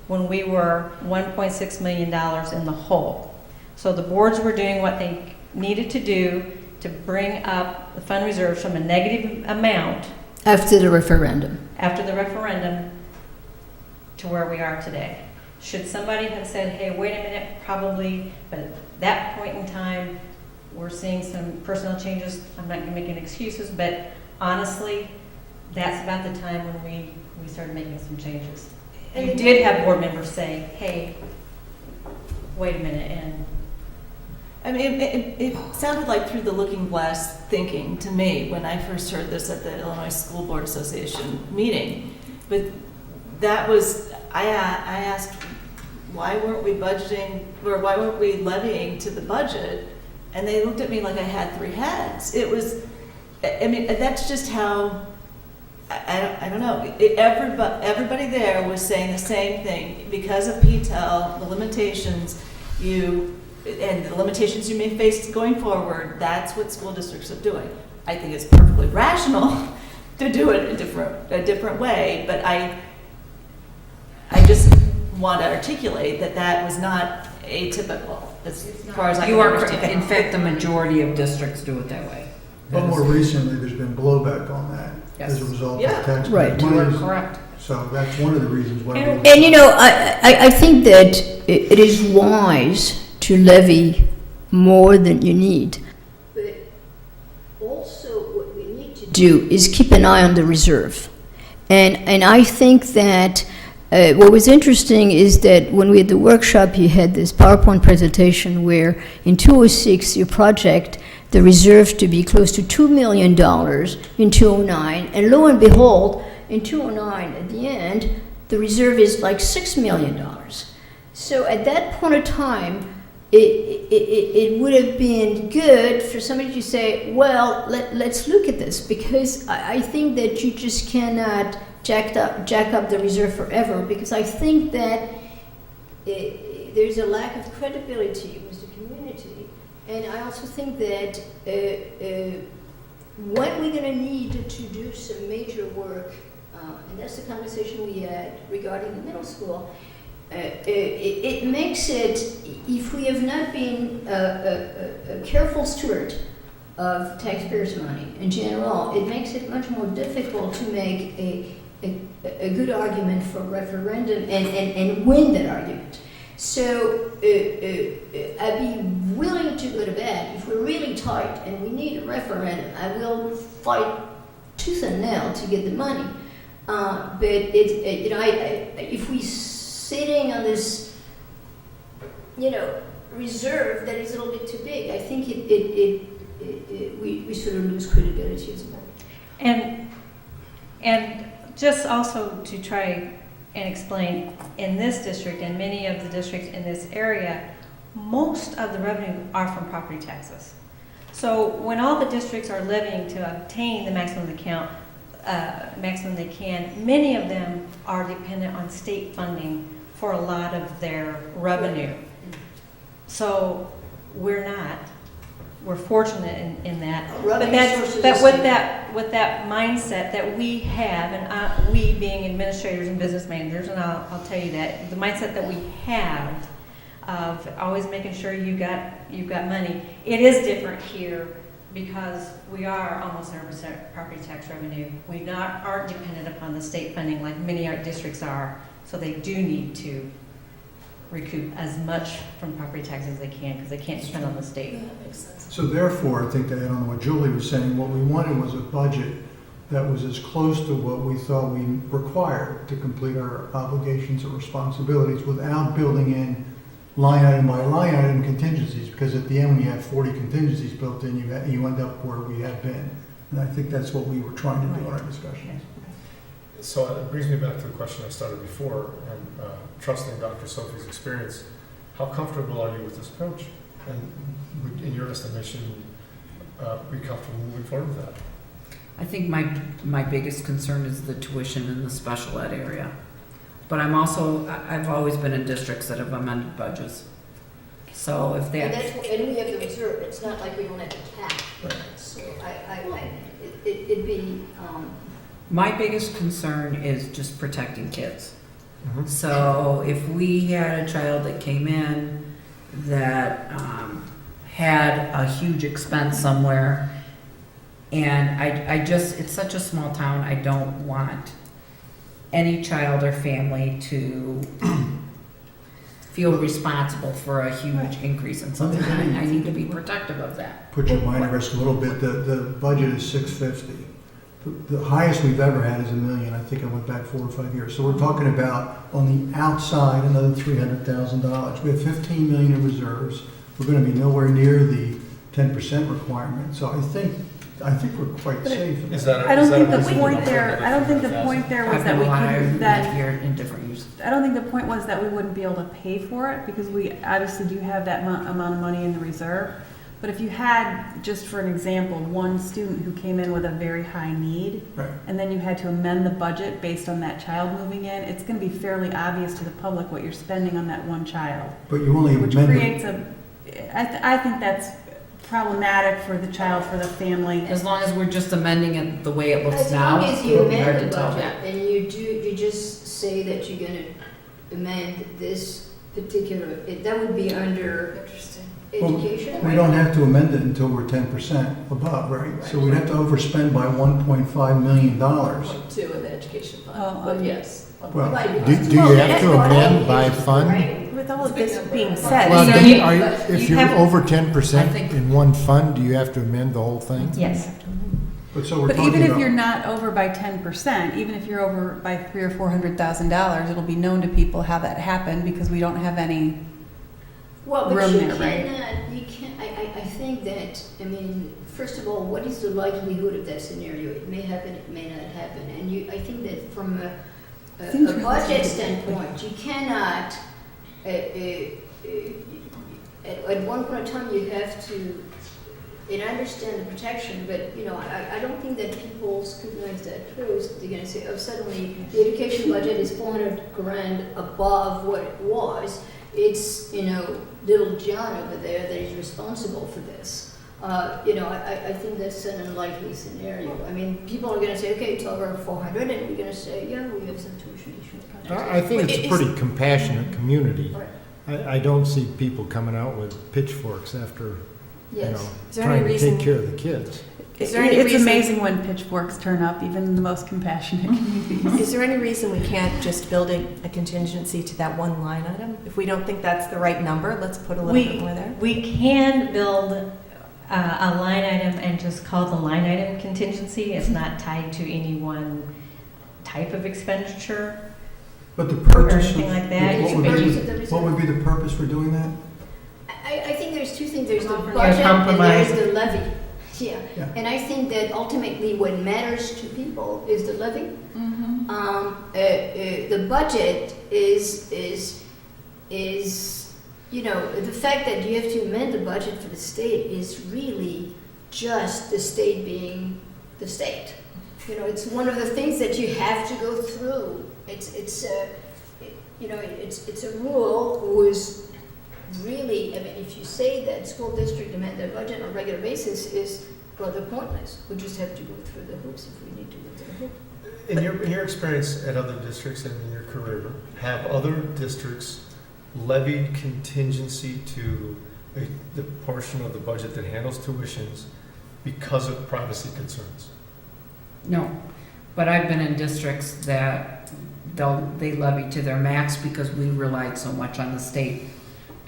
when we were $1.6 million in the hole. So the boards were doing what they needed to do to bring up the fund reserves from a negative amount After the referendum. after the referendum to where we are today. Should somebody have said, hey, wait a minute, probably, but at that point in time, we're seeing some personnel changes. I'm not gonna make any excuses, but honestly, that's about the time when we started making some changes. And You it- did have board members say, hey, wait a minute, and I mean, it sounded like through the looking glass thinking to me when I first heard this at the Illinois School Board Association meeting. But that was, I asked, why weren't we budgeting, or why weren't we levying to the budget? And they looked at me like I had three heads. It was, I mean, that's just how, I don't know. Everybody there was saying the same thing. Because of PTEL, the limitations and the limitations you may face going forward, that's what school districts are doing. I think it's perfectly rational to do it a different way, but I just want to articulate that was not atypical as far as I can You are, understand. in fact, the majority of districts do it that way. But more recently, there's been blowback on that as a Yes. result Yeah. of taxpayers' Right. You are money. correct. So that's one of the reasons why. And you know, I think that it is wise to levy more than you need. But also what we need to do is keep an eye on the reserve. And I think that what was interesting is that when we had the workshop, you had this PowerPoint presentation where in 2006 you project the reserve to be close to $2 million in 2009, and lo and behold, in 2009 at the end, the reserve is like $6 million. So at that point of time, it would have been good for somebody to say, well, let's look at this, because I think that you just cannot jack up the reserve forever, because I think that there's a lack of credibility with the community. And I also think that when we're going to need to do some major work, and that's the conversation we had regarding the middle school, it makes it, if we have not been a careful steward of taxpayers' money in general, it makes it much more difficult to make a good argument for referendum and win that argument. So I'd be willing to go to bed if we're really tight and we need a referendum. I will fight tooth and nail to get the money. But if we sitting on this, reserve that is a little bit too big, I think we sort of lose credibility as well. And just also to try and explain, in this district and many of the districts in this area, most of the revenue are from property taxes. So when all the districts are levying to obtain the maximum they can, many of them are dependent on state funding for a lot of their revenue. So we're not. We're fortunate in that. But with that mindset that we have, and we being administrators and business managers, and I'll tell you that the mindset that we have of always making sure you've got money. It is different here because we are almost 100% property tax revenue. We aren't dependent upon the state funding like many art districts are. So they do need to recoup as much from property taxes as they can because they can't depend on the state. Yeah, that makes sense. So therefore, I think to add on what Julie was saying, what we wanted was a budget that was as close to what we thought we required to complete our obligations or responsibilities without building in line item by line item contingencies, because at the end, when you have 40 contingencies built in, you end up where we had been. And I think that's what we were trying to do in our discussions. So it brings me back to the question I started before, and trusting Dr. Sophie's experience, how comfortable are you with this approach? And would, in your estimation, be comfortable moving forward with that? I think my biggest concern is the tuition in the special ed area. But I've always been in districts that have amended budgets. So if And we have the reserve, it's not like we don't have the cap. So it'd be, my biggest concern is just protecting kids. Mm-hmm. So if we had a child that came in that had a huge expense somewhere, and it's such a small town, I don't want any child or family to feel responsible for a huge increase in something. I need to be protective of that. Put your mind at rest a little bit. The budget is $650. The highest we've ever had is $1 million. I think I went back 4 or 5 years. So we're talking about on the outside, another $300,000. We have 15 million in reserves. We're going to be nowhere near the 10% requirement. So I think we're quite safe. Is that? I don't think the reasonable point number? there, I don't think the point there was I've that been we alive couldn't, that, here in different years. I don't think the point was that we wouldn't be able to pay for it, because we obviously do have that amount of money in the reserve. But if you had, just for an example, one student who came in with a very high need, Right. and then you had to amend the budget based on that child moving in, it's gonna be fairly obvious to the public what you're spending on that one child. But you only Which amended. creates I think that's problematic for the child, for the family. As long as we're just amending it the way it looks As now, long as you it would be hard amend to the tell. budget and you just say that you're gonna amend this particular, that would be under education, We right? don't have to amend it until we're 10% above, right? So we'd have to overspend by $1.5 million. 1.2 in the education fund, Oh, but yes. Well, Right. Do you Well, have that's to what amend I by think is fund? right. With all of this being said, Well, So then, you- if you you're have- over I 10% think- in one fund, do you have to amend the whole thing? Yes. But so we're But talking even if about. you're not over by 10%, even if you're over by $300,000 or $400,000, it'll be known to people how that happened, because we don't have any. Well, but room you there, right? cannot, you can't, I think that, I mean, first of all, what is the likelihood of that scenario? It may happen, it may not happen, and I think that from Seems a really budget difficult. standpoint, you cannot, at one point in time, you have to, and I understand the protection, but, you know, I don't think that people scrutinize that close. They're gonna say, oh, suddenly, the education budget is 400 grand above what it was. It's, you know, little John over there that is responsible for this. You know, I think that's an unlikely scenario. I mean, people are gonna say, okay, it's over 400, and we're gonna say, yeah, we have some tuition issues. I think it's a pretty compassionate community. Right. I don't see people coming out with pitchforks after, you Yes. know, Is there any trying to reason- take care of the kids. is there any It's reason, amazing when pitchforks turn up, even in the most compassionate communities. is there any reason we can't just build a contingency to that one line item? If we don't think that's the right number, let's put a little bit more there. We can build a line item and just call the line item contingency. It's not tied to any one type of expenditure But the or purpose of. anything like that. What It would should be be, used- what would be the purpose for doing that? I think there's two things. There's the Compromise. budget and there's Compromise. the levy. Yeah. Yeah. And I think that ultimately what matters to people is the levy. The budget is, you know, the fact that you have to amend the budget for the state is really just the state being the state. You know, it's one of the things that you have to go through. It's a rule whose really, I mean, if you say that school district amend their budget on a regular basis is rather pointless. We just have to go through the hoops if we need to go through the hoops. In your experience at other districts and in your career, have other districts levied contingency to the portion of the budget that handles tuitions because of privacy concerns? No, but I've been in districts that they levy to their max because we relied so much on the state,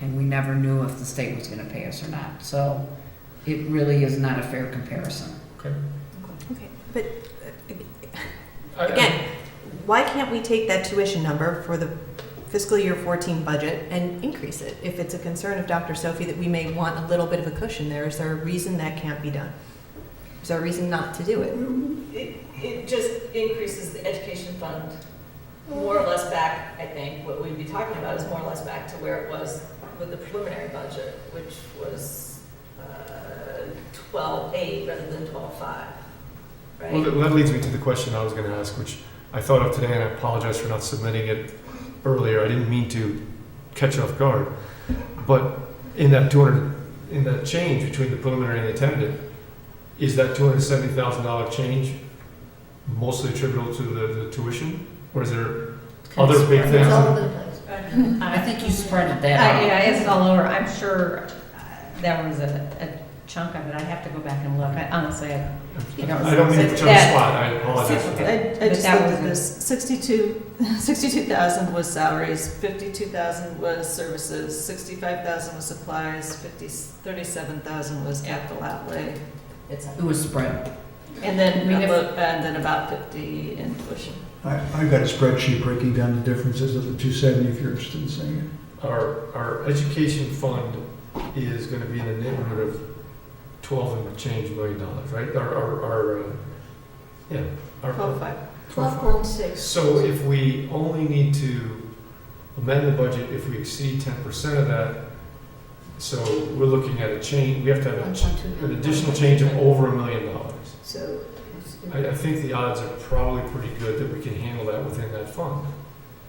and we never knew if the state was gonna pay us or not. So it really is not a fair comparison. Okay. Okay, but I- again, why can't we take that tuition number for the fiscal year 14 budget and increase it? If it's a concern of Dr. Sophie that we may want a little bit of a cushion there, is there a reason that can't be done? Is there a reason not to do it? It just increases the education fund more or less back, I think, what we'd be talking about is more or less back to where it was with the preliminary budget, which was 12.8 rather than 12.5, right? Well, that leads me to the question I was going to ask, which I thought of today, and I apologize for not submitting it earlier. I didn't mean to catch you off guard. But in that change between the preliminary and the tentative, is that $270,000 change mostly attributable to the tuition? Or is there other big It's things? all over the place. I think you spread it that out. Yeah, it's all over. I'm sure there was a chunk of it. I'd have to go back and look. Honestly, I don't I don't mean to put you on the That- spot. I apologize for that. I But just that looked at wasn't- this, 62,000 was salaries, 52,000 was services, 65,000 was supplies, 37,000 was capital outlay. It was spread. And then about 50 in tuition. I've got a spreadsheet breaking down the differences of the 270 if you're interested in seeing it. Our education fund is gonna be in the neighborhood of 12 and change $1 million, right? Our 12.5. 12.6. So if we only need to amend the budget if we exceed 10% of that, so we're looking at a change, we have to have an additional change of over $1 million. So. I think the odds are probably pretty good that we can handle that within that fund,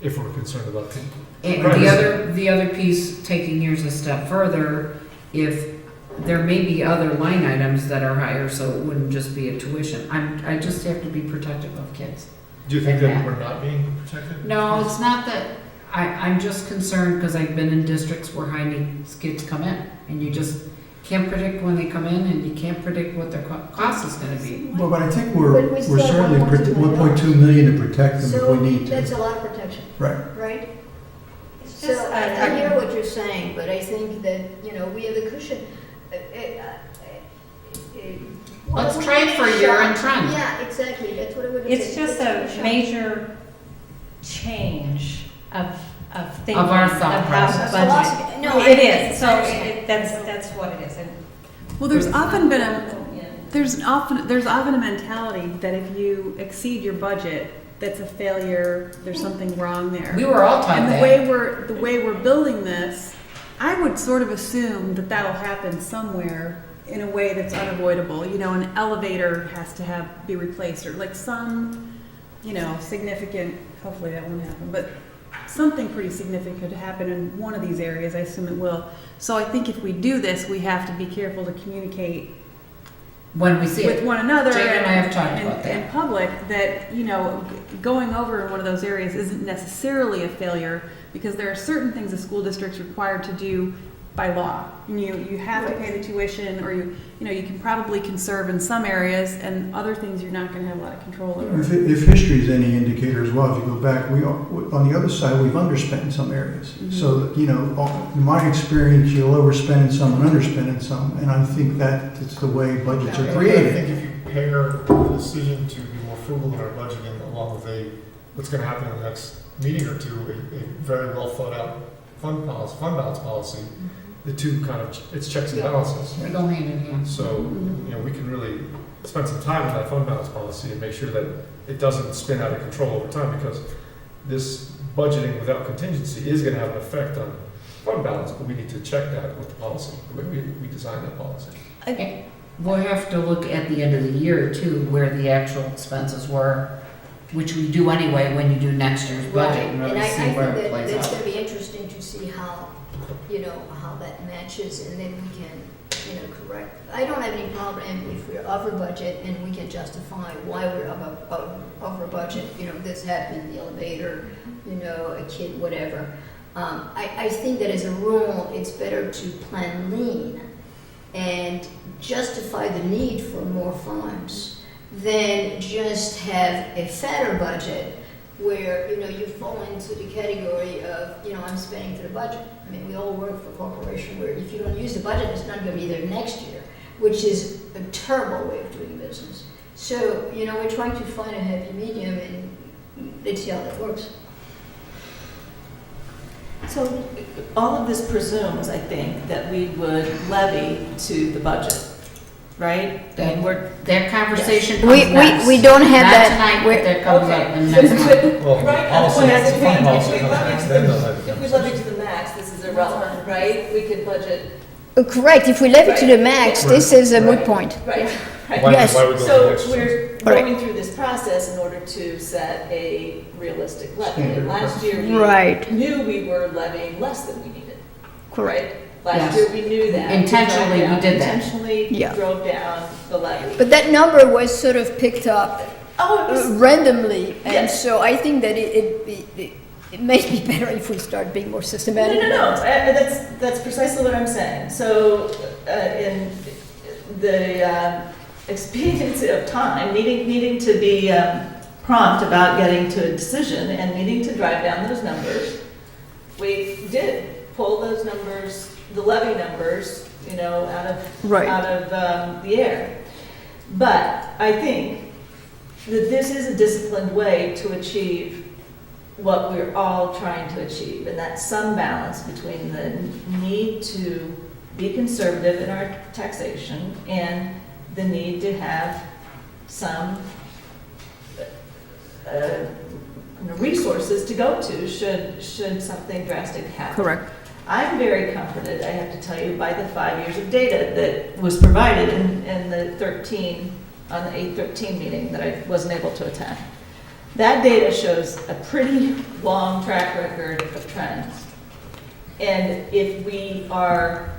if we're concerned about people. And Right. the other piece, taking yours a step further, if there may be other line items that are higher, so it wouldn't just be a tuition. I just have to be protective of kids. Do you think that we're not being protected? No, it's not that, I'm just concerned because I've been in districts where high needs kids come in, and you just can't predict when they come in, and you can't predict what their cost is gonna be. Well, but I think But we're we still have certainly 1.2 million to protect them if So we need that's to. a lot of protection, Right. right? It's So just, I hear what you're saying, but I think that, we have the cushion. Let's try it for a year and trend. Yeah, exactly, that's what it would be. it's just a major change of thinking. Of our thought how to process. budget. No, It I- is, so that's what it is. And Well, there's often a mentality that if you exceed your budget, that's a failure, there's something wrong there. We were all taught And that. the way we're building this, I would sort of assume that that'll happen somewhere in a way that's unavoidable. An elevator has to be replaced, or like some, significant, hopefully that won't happen, but something pretty significant could happen in one of these areas. I assume it will. So I think if we do this, we have to be careful to communicate When we see with it. one another Jane and I have talked about that. in public, that going over in one of those areas isn't necessarily a failure, because there are certain things a school district's required to do by law. You have to pay the tuition, or you can probably conserve in some areas, and other things you're not going to have a lot of control over. If history is any indicator as well, if you go back, on the other side, we've underspent in some areas. Mm-hmm. So, in my experience, you'll overspend in some and underspend in some, and I think that it's the way budgets are I created. think if you pair the decision to be more frugal in our budgeting along with what's going to happen in the next meeting or two, a very well thought out fund balance policy, the two kind of, it's checks and balances. They go hand in hand. So, we can really spend some time on that fund balance policy and make sure that it doesn't spin out of control over time, because this budgeting without contingency is going to have an effect on fund balance, but we need to check that with the policy, the way we design that policy. Okay. We'll have to look at the end of the year too, where the actual expenses were, which we do anyway when you do next year's budget, and really I see think where it that plays that's out. going to be interesting to see how that matches, and then we can, correct. I don't have any problem if we're over budget and we can justify why we're over budget. This happened in the elevator, a kid, whatever. I think that as a rule, it's better to plan lean and justify the need for more funds than just have a fatter budget where, you fall into the category of, I'm spending to the budget. I mean, we all work for a corporation where if you don't use the budget, it's not going to be there next year, which is a terrible way of doing business. So, we're trying to find a happy medium, and let's see how that works. So all of this presumes, I think, that we would levy to the budget, right? And we're, That conversation comes next. We don't have Not that. tonight, but We're- that comes up okay. in next month. Well, Right, policy, otherwise, the fund policy if we comes levy next, to then the- they'll have the if we levy to the max, this is irrelevant, right? We could budget, Correct. If we levy to the max, this is a moot point. right? Why- Yes. why would we go to the So next one? we're Right. going through this process in order to set a realistic levy. Standard. And last year, Right. we knew we were levying less than we needed, Correct. right? Last Yes. year, we knew that. Intentionally, we did that. Intentionally Yeah. drove down the levy. But that number was sort of picked up Oh, it was, randomly, and Yes. so I think that it may be better if we start being more no, systematic. no, no, about it. that's precisely what I'm saying. So, in the expediency of time, needing to be prompt about getting to a decision and needing to drive down those numbers, we did pull those numbers, the levy numbers, out of Right. the air. But I think that this is a disciplined way to achieve what we're all trying to achieve, and that's some balance between the need to be conservative in our taxation and the need to have some resources to go to should something drastic happen. Correct. I'm very comforted, I have to tell you, by the 5 years of data that was provided in the 13, on the 8/13 meeting that I wasn't able to attend. That data shows a pretty long track record of trends. And if we are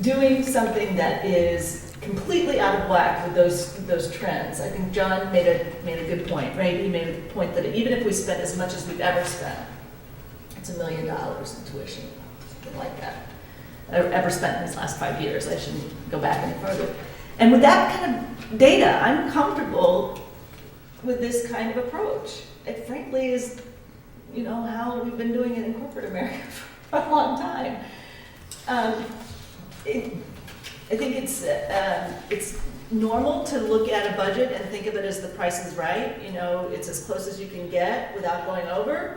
doing something that is completely out of whack with those trends, I think John made a good point, right? He made a point that even if we spend as much as we've ever spent, it's $1 million in tuition, something like that, ever spent in these last 5 years. I shouldn't go back any further. And with that kind of data, I'm comfortable with this kind of approach. It frankly is, you know, how we've been doing it in corporate America for a long time. I think it's normal to look at a budget and think of it as the price is right. You know, it's as close as you can get without going over.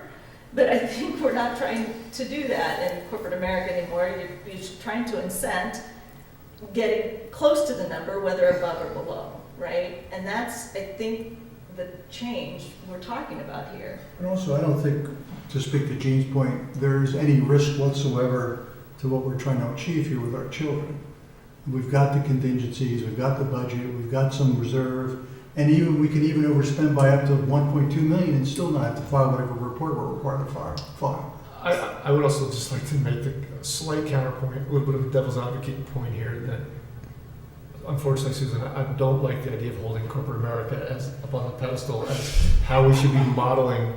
But I think we're not trying to do that in corporate America anymore. You're trying to incent getting close to the number, whether above or below, right? And that's, I think, the change we're talking about here. And also, I don't think, to speak to Jean's point, there's any risk whatsoever to what we're trying to achieve here with our children. We've got the contingencies, we've got the budget, we've got some reserve, and even we can even overspend by up to 1.2 million and still not have to file whatever report we're required to file. I would also just like to make a slight counterpoint, a little bit of a devil's advocate point here, that unfortunately, Susan, I don't like the idea of holding corporate America as up on the pedestal as how we should be modeling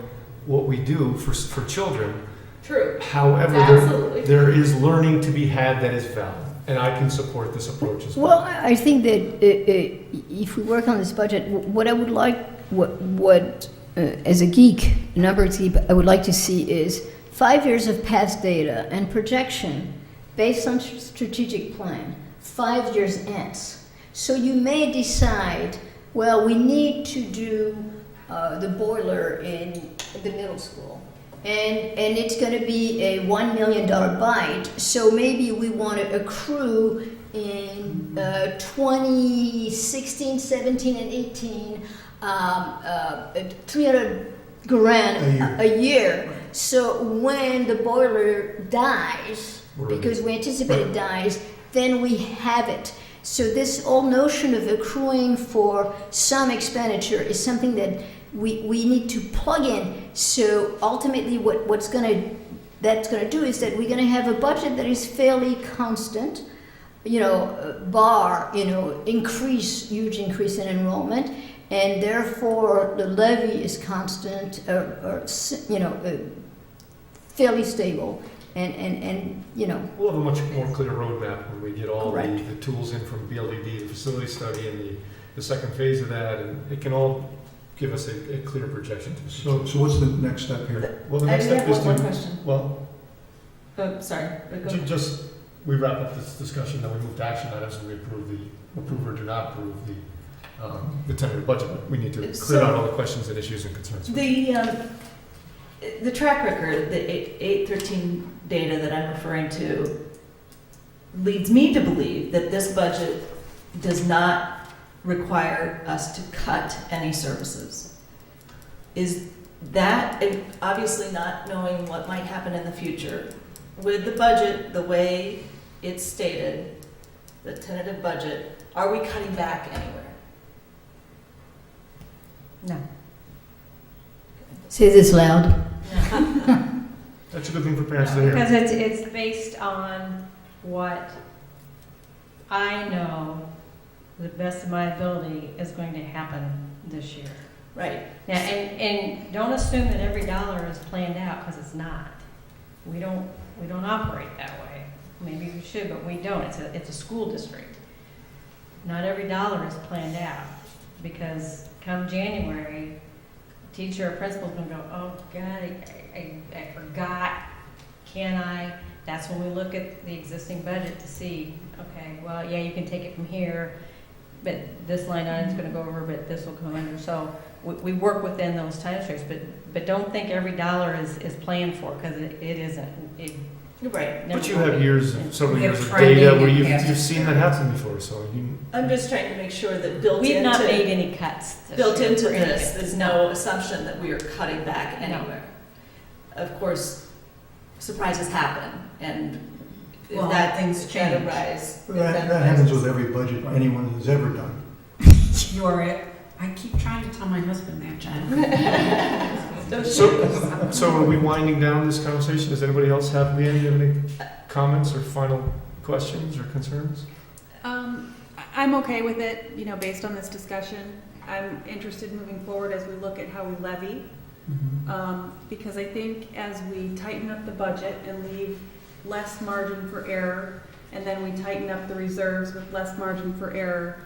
what we do for children. True. However, Absolutely. there is learning to be had that is valid, and I can support this approach as well. Well, I think that if we work on this budget, what I would like, as a geek, numbers geek, I would like to see is 5 years of past data and projection based on strategic plan, 5 years hence. So you may decide, well, we need to do the boiler in the middle school. And it's going to be a $1 million bite, so maybe we want to accrue in 2016, 17, and 18, 300 grand a year. So when the boiler dies, because we anticipate it dies, then we have it. So this whole notion of accruing for some expenditure is something that we need to plug in. So ultimately that's gonna do is that we're gonna have a budget that is fairly constant, bar, huge increase in enrollment, and therefore the levy is constant, fairly stable, and We'll have a much more clear roadmap when we get all Correct. the tools in from BLED, the facility study, and the second phase of that, and it can all give us a clear projection to the future. So what's the next step here? Well, the I next step have is one to, question. well, Oh, sorry. Go ahead. we wrap up this discussion, then we move to action items, and we approve or do not approve the tentative budget. We need to clear out all the questions and issues and concerns. The track record, the 8/13 data that I'm referring to, leads me to believe that this budget does not require us to cut any services. Is that, obviously not knowing what might happen in the future, with the budget the way it's stated, the tentative budget, are we cutting back anywhere? No. say this loud. That's a good thing for parents to hear. Because it's based on what I know, to the best of my ability, is going to happen this year. Right. Now, and don't assume that every dollar is planned out, because it's not. We don't operate that way. Maybe we should, but we don't. It's a school district. Not every dollar is planned out, because come January, a teacher or principal's gonna go, oh God, I forgot. Can I? That's when we look at the existing budget to see, okay, well, yeah, you can take it from here. but this line item's gonna go over, but this will come under. So we work within those time frames, but don't think every dollar is planned for, because it isn't. It Right. never But you will have be. years, And several We have years of trending data where and you've past seen that happen before, so you, I'm just trying to make sure that built We've not made into, any cuts this built year into for any this, of it. there's no assumption that we are cutting back No. anywhere. Of course, surprises happen, and if Well, that things if change. that arise. if That happens arises- with every budget anyone has ever done. You are it. I keep trying to tell my husband that, John. so are we winding down this conversation? Does anybody else have, Leanne, do you have any comments or final questions or concerns? I'm okay with it, you know, based on this discussion. I'm interested moving forward as we look at how we levy. Because I think as we tighten up the budget and leave less margin for error, and then we tighten up the reserves with less margin for error,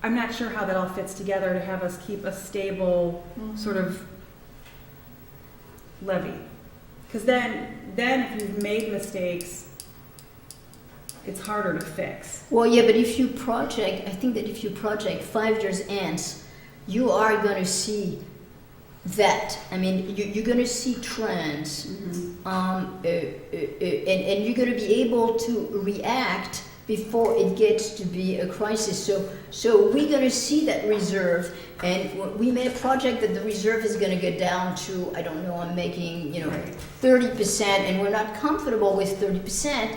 I'm not sure how that all fits together to have us keep a stable sort of levy. Because then if you've made mistakes, it's harder to fix. Well, yeah, but if you project, I think that if you project 5 years hence, you are going to see that. I mean, you're going to see trends, and you're going to be able to react before it gets to be a crisis. So we're going to see that reserve, and we made a project that the reserve is going to go down to, I don't know, I'm making, 30%, and we're not comfortable with 30%,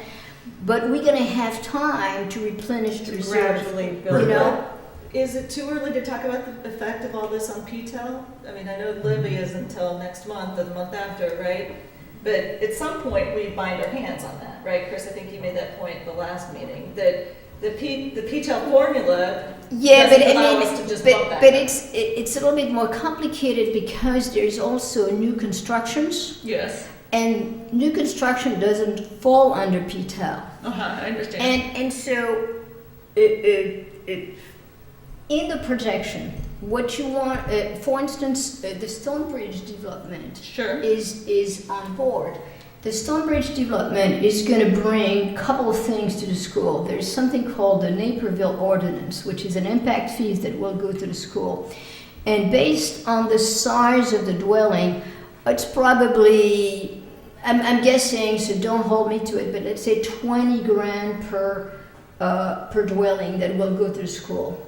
but we're going to have time to replenish the reserve. Gradually You build know? up. Is it too early to talk about the effect of all this on PTEL? I mean, I know levy is until next month or the month after, right? But at some point, we bind our hands on that, right? Chris, I think you made that point at the last meeting, that the PTEL formula Yeah, but doesn't I allow mean, us to just bump back but up. it's a little bit more complicated because there's also new constructions, Yes. and new construction doesn't fall under PTEL. I understand. And so, in the projection, what you want, for instance, the Stonebridge development Sure. is on board. The Stonebridge development is going to bring a couple of things to the school. There's something called the Naperville Ordinance, which is an impact fees that will go to the school. And based on the size of the dwelling, it's probably, I'm guessing, so don't hold me to it, but let's say 20 grand per dwelling that will go to the school.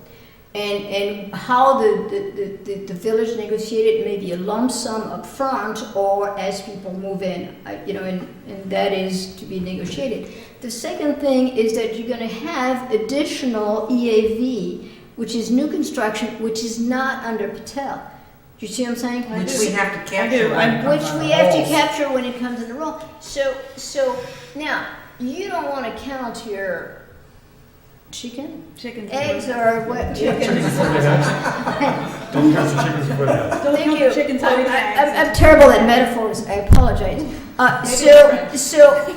And how the village negotiated, maybe a lump sum up front or as people move in, and that is to be negotiated. The second thing is that you're going to have additional EAV, which is new construction, which is not under PTEL. Do you see what I'm saying? Which we have to I capture. do. when it comes Which on we the have to rolls. capture when it comes in the roll. So now, you don't want to count your chicken? Chickens. Eggs or what? Chickens before they hatch. Don't count the chickens before they hatch. Don't Thank count you. the chickens before they hatch. I'm terrible at metaphors. I apologize. So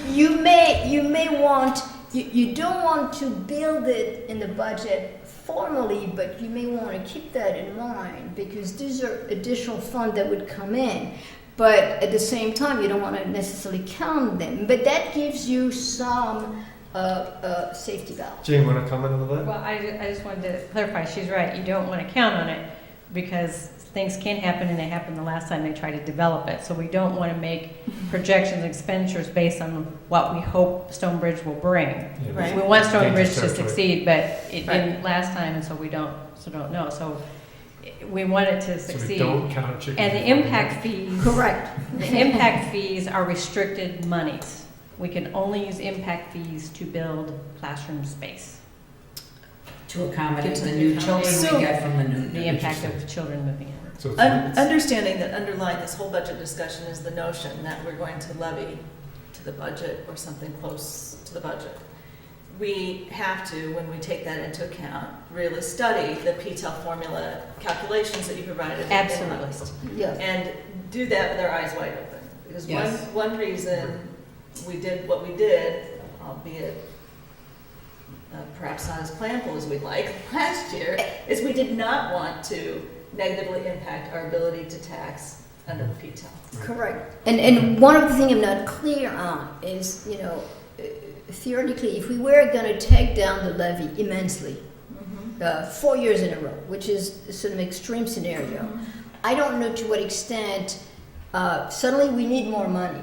you may want, you don't want to build it in the budget formally, but you may want to keep that in mind because these are additional funds that would come in. But at the same time, you don't want to necessarily count them. But that gives you some safety valve. Jane, want to comment on that? Well, I just wanted to clarify, she's right, you don't want to count on it because things can happen and they happened the last time they tried to develop it. So we don't want to make projections, expenditures based on what we hope Stonebridge will bring. Yeah, Right. We want Stonebridge Dangerous to territory. succeed, but it Right. didn't last time, and so we don't know. So we want it to So we succeed. don't count chickens. And the before they impact hatch. fees. Correct. The impact fees are restricted monies. We can only use impact fees to build classroom space. To accommodate the new children So- we get from the new. The impact of children moving in. So it's- Understanding that underlying this whole budget discussion is the notion that we're going to levy to the budget or something close to the budget. We have to, when we take that into account, really study the PTEL formula calculations that you provided. in Absolutely. August. Yeah. And do that with our eyes wide open. Because Yes. one reason we did what we did, albeit perhaps not as planful as we'd like last year, is we did not want to negatively impact our ability to tax under the PTEL. Correct. And one of the things I'm not clear on is, theoretically, if we were going to take down the levy immensely, 4 years in a row, which is sort of an extreme scenario, I don't know to what extent suddenly we need more money.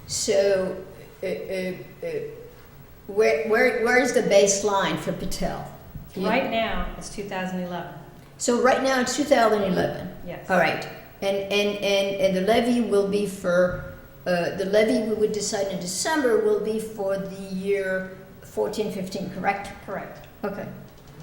So where is the baseline for Patel? Right now, it's 2011. So right now it's 2011. Yes. All right, and the levy will be for the levy we would decide in December will be for the year 14-15, correct? Correct. Okay.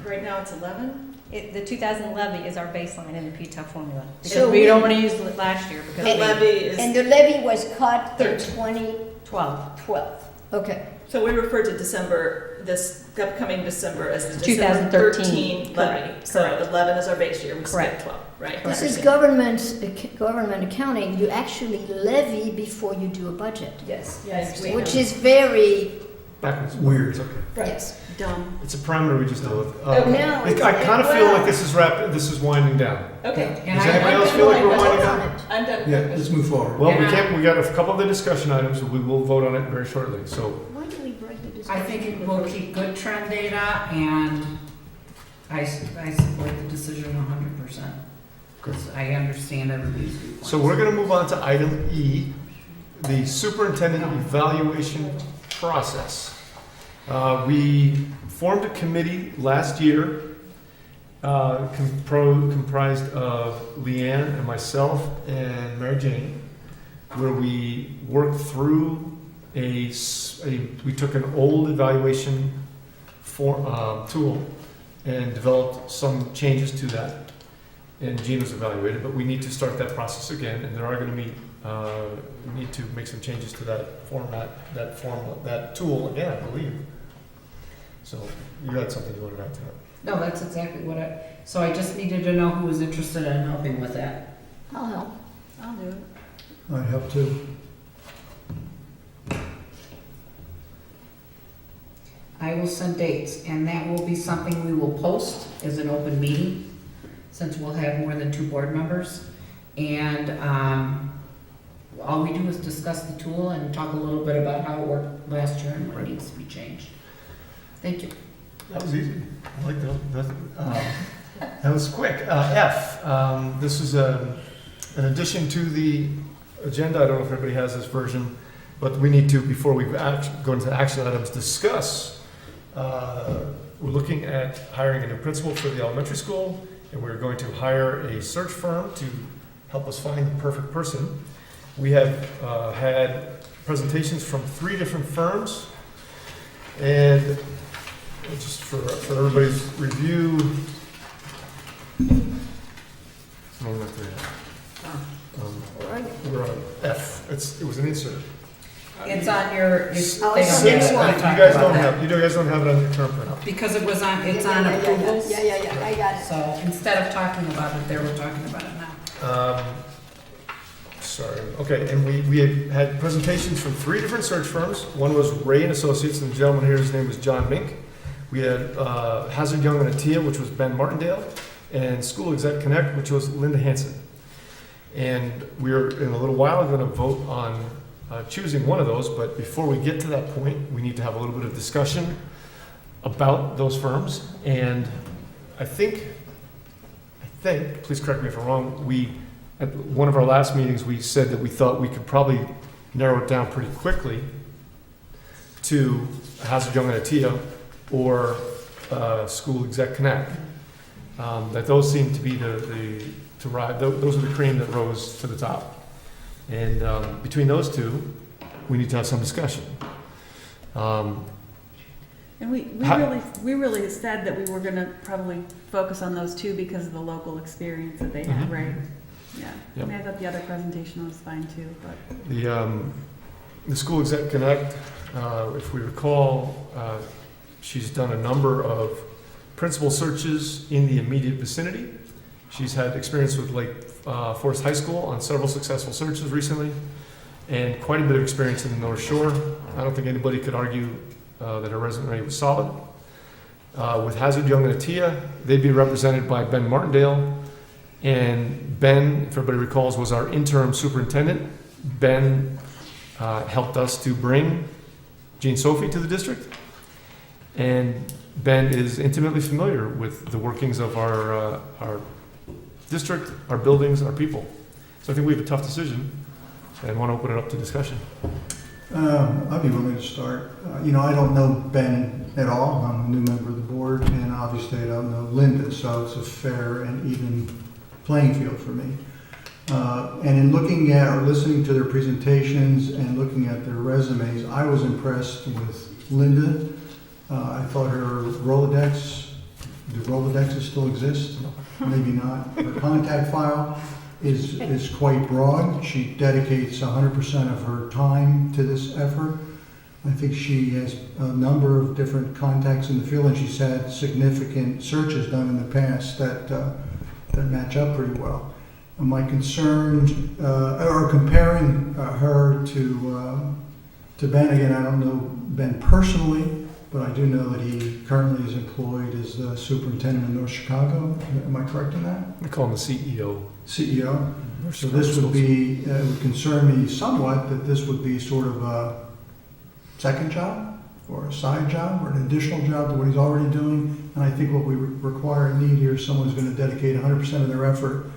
Right now it's 11? The 2000 levy is our baseline in the PTEL formula. Because So we we- don't want to use it last year because And- we Levy is, And the levy was cut in 12. 2012. Okay. So we refer to December, this upcoming December as the December 2013 13 levy. So Correct. 11 is our base year, we skip Correct. 12, right? This is Understand. government accounting. You actually levy before you do a budget, Yes, yeah, I understand. which is very, Backwards. Weird. It's okay. yes. Dumb. It's a parameter we just deal with. Oh, no, I kind of feel like this is winding down. Okay. And Does I- anybody else feel like we're winding down? I'm done. Yeah, let's move forward. Well, And we got a couple of the discussion items, so we will vote on it very shortly. So, Why do we break the I discussion? think we'll keep good trend data, and I support the decision 100%. Because I understand everybody's viewpoints. so we're going to move on to item E, the superintendent evaluation process. We formed a committee last year, comprised of Leanne and myself and Mary Jane, where we worked through we took an old evaluation tool and developed some changes to that. And Gene was evaluated, but we need to start that process again, and there are going to be we need to make some changes to that format, that tool again, I believe. So you had something you wanted to add to that? No, that's exactly what so I just needed to know who was interested in helping with that. I'll help. I'll do it. I'd help too. I will send dates, and that will be something we will post as an open meeting, since we'll have more than 2 board members. And all we do is discuss the tool and talk a little bit about how it worked last year and what needs to be changed. Thank you. That was easy. I like that. That was quick. F, this is an addition to the agenda. I don't know if everybody has this version, but we need to, before we go into action items, discuss. We're looking at hiring a new principal for the elementary school, and we're going to hire a search firm to help us find the perfect person. We have had presentations from 3 different firms, and just for everybody's review, no, we're not there yet. We're on F. It was an insert. It's on your, Oh, they it's don't on have this it. one. We You talked guys about don't that. have, you guys don't have it on your term printout. Because it was on, it's Yeah, on yeah, yeah, approvals. Yeah, I got it. So instead of talking about it there, we're talking about it now. Sorry. Okay, and we had presentations from 3 different search firms. One was Ray and Associates, and the gentleman here, his name was John Mink. We had Hazard Young and Atia, which was Ben Martindale, and School Exec Connect, which was Linda Hansen. And we're in a little while going to vote on choosing one of those, but before we get to that point, we need to have a little bit of discussion about those firms. And I think, please correct me if I'm wrong, at one of our last meetings, we said that we thought we could probably narrow it down pretty quickly to Hazard Young and Atia or School Exec Connect. That those seem to be those are the cream that rose to the top. And between those 2, we need to have some discussion. And we really said that we were gonna probably focus on those 2 because of the local experience that they had, Mhm. right? Yeah. Yep. I mean, I thought the other presentation was fine too, but. The School Exec Connect, if we recall, she's done a number of principal searches in the immediate vicinity. She's had experience with Lake Forest High School on several successful searches recently, and quite a bit of experience in the North Shore. I don't think anybody could argue that her resume was solid. With Hazard Young and Atia, they'd be represented by Ben Martindale, and Ben, if everybody recalls, was our interim superintendent. Ben helped us to bring Jean Sophie to the district. And Ben is intimately familiar with the workings of our district, our buildings, our people. So I think we have a tough decision and want to open it up to discussion. I'd be willing to start. I don't know Ben at all. I'm a new member of the board, and obviously I don't know Linda, so it's a fair and even playing field for me. And in looking at or listening to their presentations and looking at their resumes, I was impressed with Linda. I thought her Rolodex, do Rolodexes still exist? Maybe not. Her contact file is quite broad. She dedicates 100% of her time to this effort. I think she has a number of different contacts in the field, and she's had significant searches done in the past that match up pretty well. My concern, or comparing her to Ben, again, I don't know Ben personally, but I do know that he currently is employed as the superintendent in North Chicago. Am I correct in that? We call him the CEO. CEO. So this would be, it would concern me somewhat that this would be sort of a second job or a side job or an additional job to what he's already doing. And I think what we require and need here is someone who's going to dedicate 100% of their effort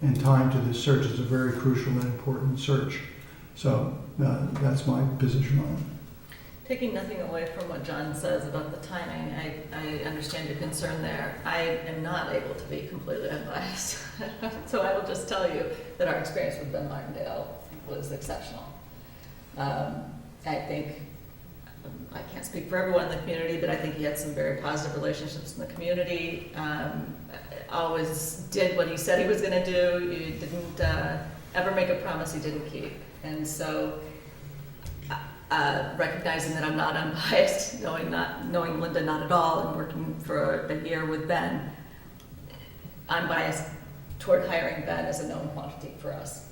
and time to this search. It's a very crucial and important search. So that's my position on it. Taking nothing away from what John says about the timing, I understand your concern there. I am not able to be completely unbiased. So I will just tell you that our experience with Ben Martindale was exceptional. I think, I can't speak for everyone in the community, but I think he had some very positive relationships in the community. Always did what he said he was going to do. He didn't ever make a promise he didn't keep. And so recognizing that I'm not unbiased, knowing Linda not at all, and working for a year with Ben, I'm biased toward hiring Ben as a known quantity for us.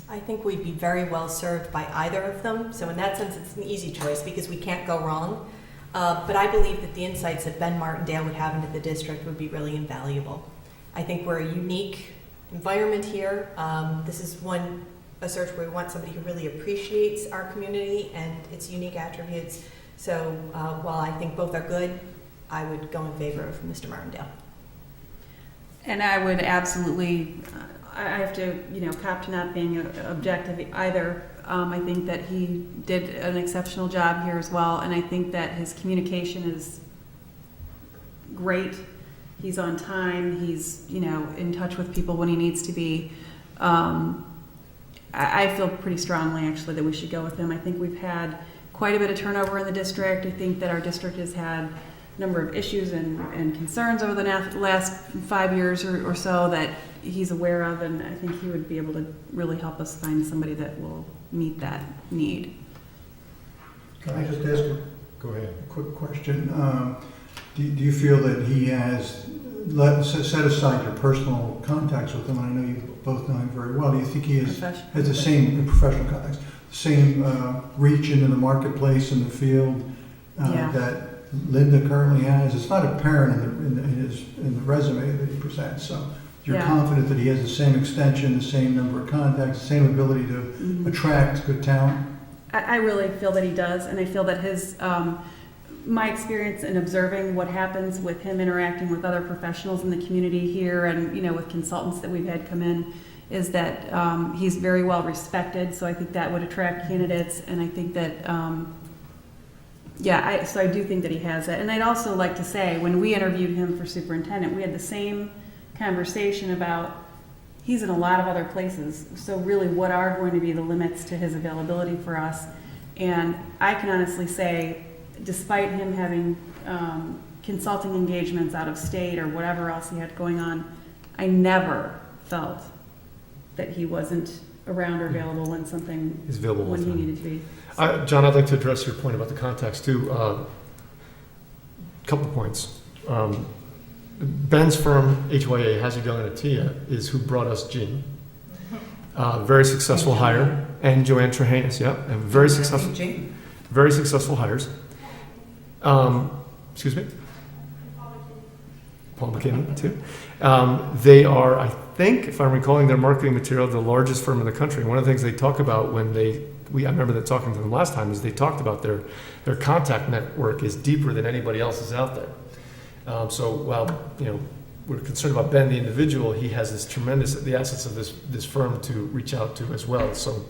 I think we'd be very well served by either of them. So in that sense, it's an easy choice because we can't go wrong. But I believe that the insights that Ben Martindale would have into the district would be really invaluable. I think we're a unique environment here. This is a search where we want somebody who really appreciates our community and its unique attributes. So while I think both are good, I would go in favor of Mr. Martindale. And I would absolutely, I have to, cop to not being objective either. I think that he did an exceptional job here as well, and I think that his communication is great. He's on time. He's, in touch with people when he needs to be. I feel pretty strongly, actually, that we should go with him. I think we've had quite a bit of turnover in the district. I think that our district has had a number of issues and concerns over the last 5 years or so that he's aware of, and I think he would be able to really help us find somebody that will meet that need. Can I just ask Go ahead. a quick question? Do you feel that he has set aside your personal contacts with him? I know you both know him very well. Do you think he has the same professional contacts, the same reach into the marketplace and the field that Linda currently has? It's not apparent in the resume that he presents. So you're confident that he has the same extension, the same number of contacts, the same ability to attract good talent? I really feel that he does, and I feel that his my experience in observing what happens with him interacting with other professionals in the community here and with consultants that we've had come in is that he's very well respected, so I think that would attract candidates, and I think that so I do think that he has it. And I'd also like to say, when we interviewed him for superintendent, we had the same conversation about he's in a lot of other places, so really what are going to be the limits to his availability for us? And I can honestly say, despite him having consulting engagements out of state or whatever else he had going on, I never felt that he wasn't around or available when something, He's available when all he the time. needed to be. John, I'd like to address your point about the contacts too. Couple points. Ben's firm, HYA, Hazard Young and Atia, is who brought us Jean. Very successful hire. And Joanne Trahanis, and very successful hires. Excuse me? Paul McKinney, too. They are, I think, if I'm recalling their marketing material, the largest firm in the country. One of the things they talk about when they I remember that talking to them last time, is they talked about their contact network is deeper than anybody else's out there. So while, we're concerned about Ben, the individual, he has the assets of this firm to reach out to as well. So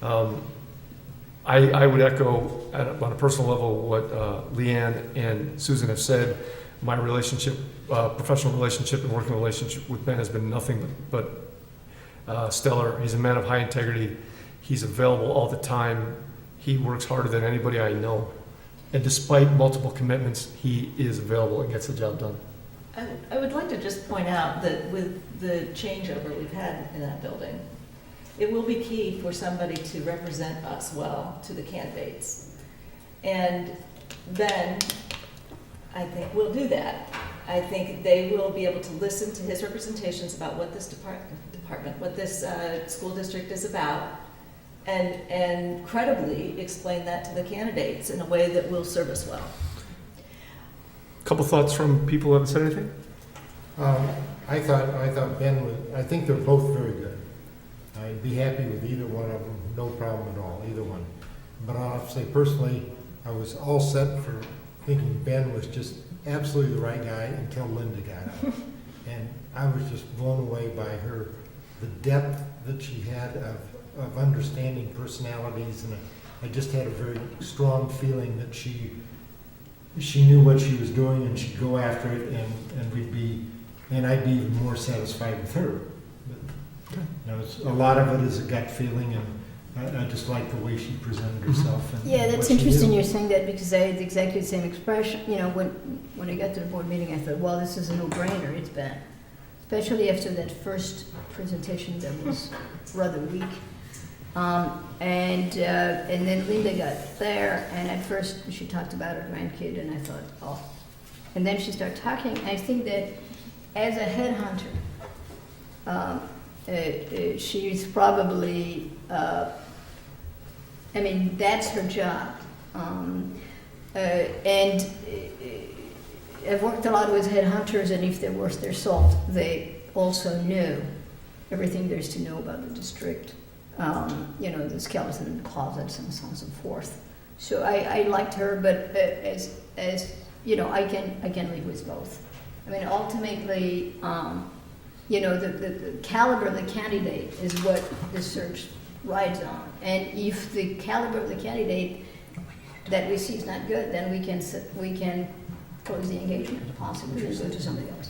I would echo on a personal level what Leanne and Susan have said. My relationship, professional relationship and working relationship with Ben has been nothing but stellar. He's a man of high integrity. He's available all the time. He works harder than anybody I know. And despite multiple commitments, he is available and gets the job done. I would like to just point out that with the changeover we've had in that building, it will be key for somebody to represent us well to the candidates. And Ben, I think, will do that. I think they will be able to listen to his representations about what this department, what this school district is about, and credibly explain that to the candidates in a way that will serve us well. Couple thoughts from people who haven't said anything? I thought Ben was, I think they're both very good. I'd be happy with either one of them, no problem at all, either one. But I'll have to say personally, I was all set for thinking Ben was just absolutely the right guy until Linda got out. And I was just blown away by the depth that she had of understanding personalities, and I just had a very strong feeling that she knew what she was doing, and she'd go after it, and I'd be even more satisfied with her. But, a lot of it is a gut feeling, and I just like the way she presented herself. And Yeah, that's what she interesting knew. you're saying that, because I had exactly the same expression. When I got to the board meeting, I thought, well, this is a no-brainer, it's Ben. Especially after that first presentation that was rather weak. And then Linda got there, and at first she talked about her grandkid, and I thought, oh. And then she started talking. I think that as a headhunter, she's probably, that's her job. And I've worked a lot with headhunters, and if they're worth their salt, they also know everything there is to know about the district. The skeleton closets and so on and so forth. So I liked her, but as I can live with both. Ultimately, the caliber of the candidate is what the search rides on. And if the caliber of the candidate that we see is not good, then we can close the engagement possibly and go to somebody else.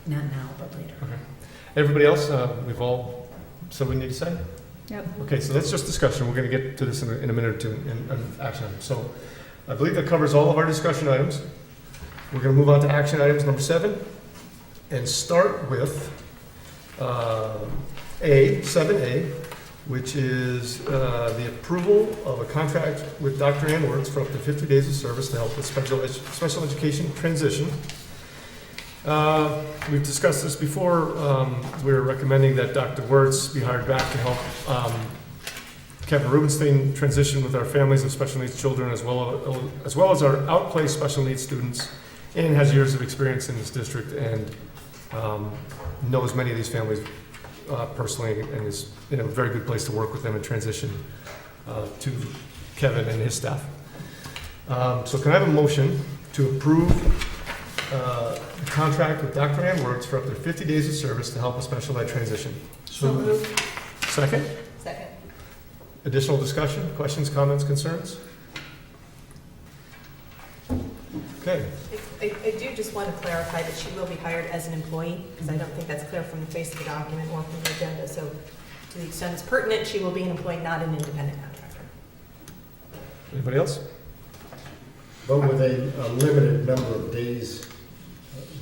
Not now, but later. Okay. Everybody else, we've all said what we need to say? Yep. Okay, so that's just discussion. We're going to get to this in a minute or two in action items. So I believe that covers all of our discussion items. We're going to move on to action items number 7 and start with 7A, which is the approval of a contract with Dr. Ann Wertz for up to 50 days of service to help with special education transition. We've discussed this before. We're recommending that Dr. Wertz be hired back to help Kevin Rubenstein transition with our families of special needs children, as well as our outplaced special needs students, and has years of experience in this district and knows many of these families personally, and is in a very good place to work with them and transition to Kevin and his staff. So can I have a motion to approve the contract with Dr. Ann Wertz for up to 50 days of service to help with special ed transition? So moved. Second? Second. Additional discussion, questions, comments, concerns? Okay. I do just want to clarify that she will be hired as an employee, because I don't think that's clear from the face of the document or from the agenda. So to the extent it's pertinent, she will be an employee, not an independent contractor. Anybody else? But with a limited number of days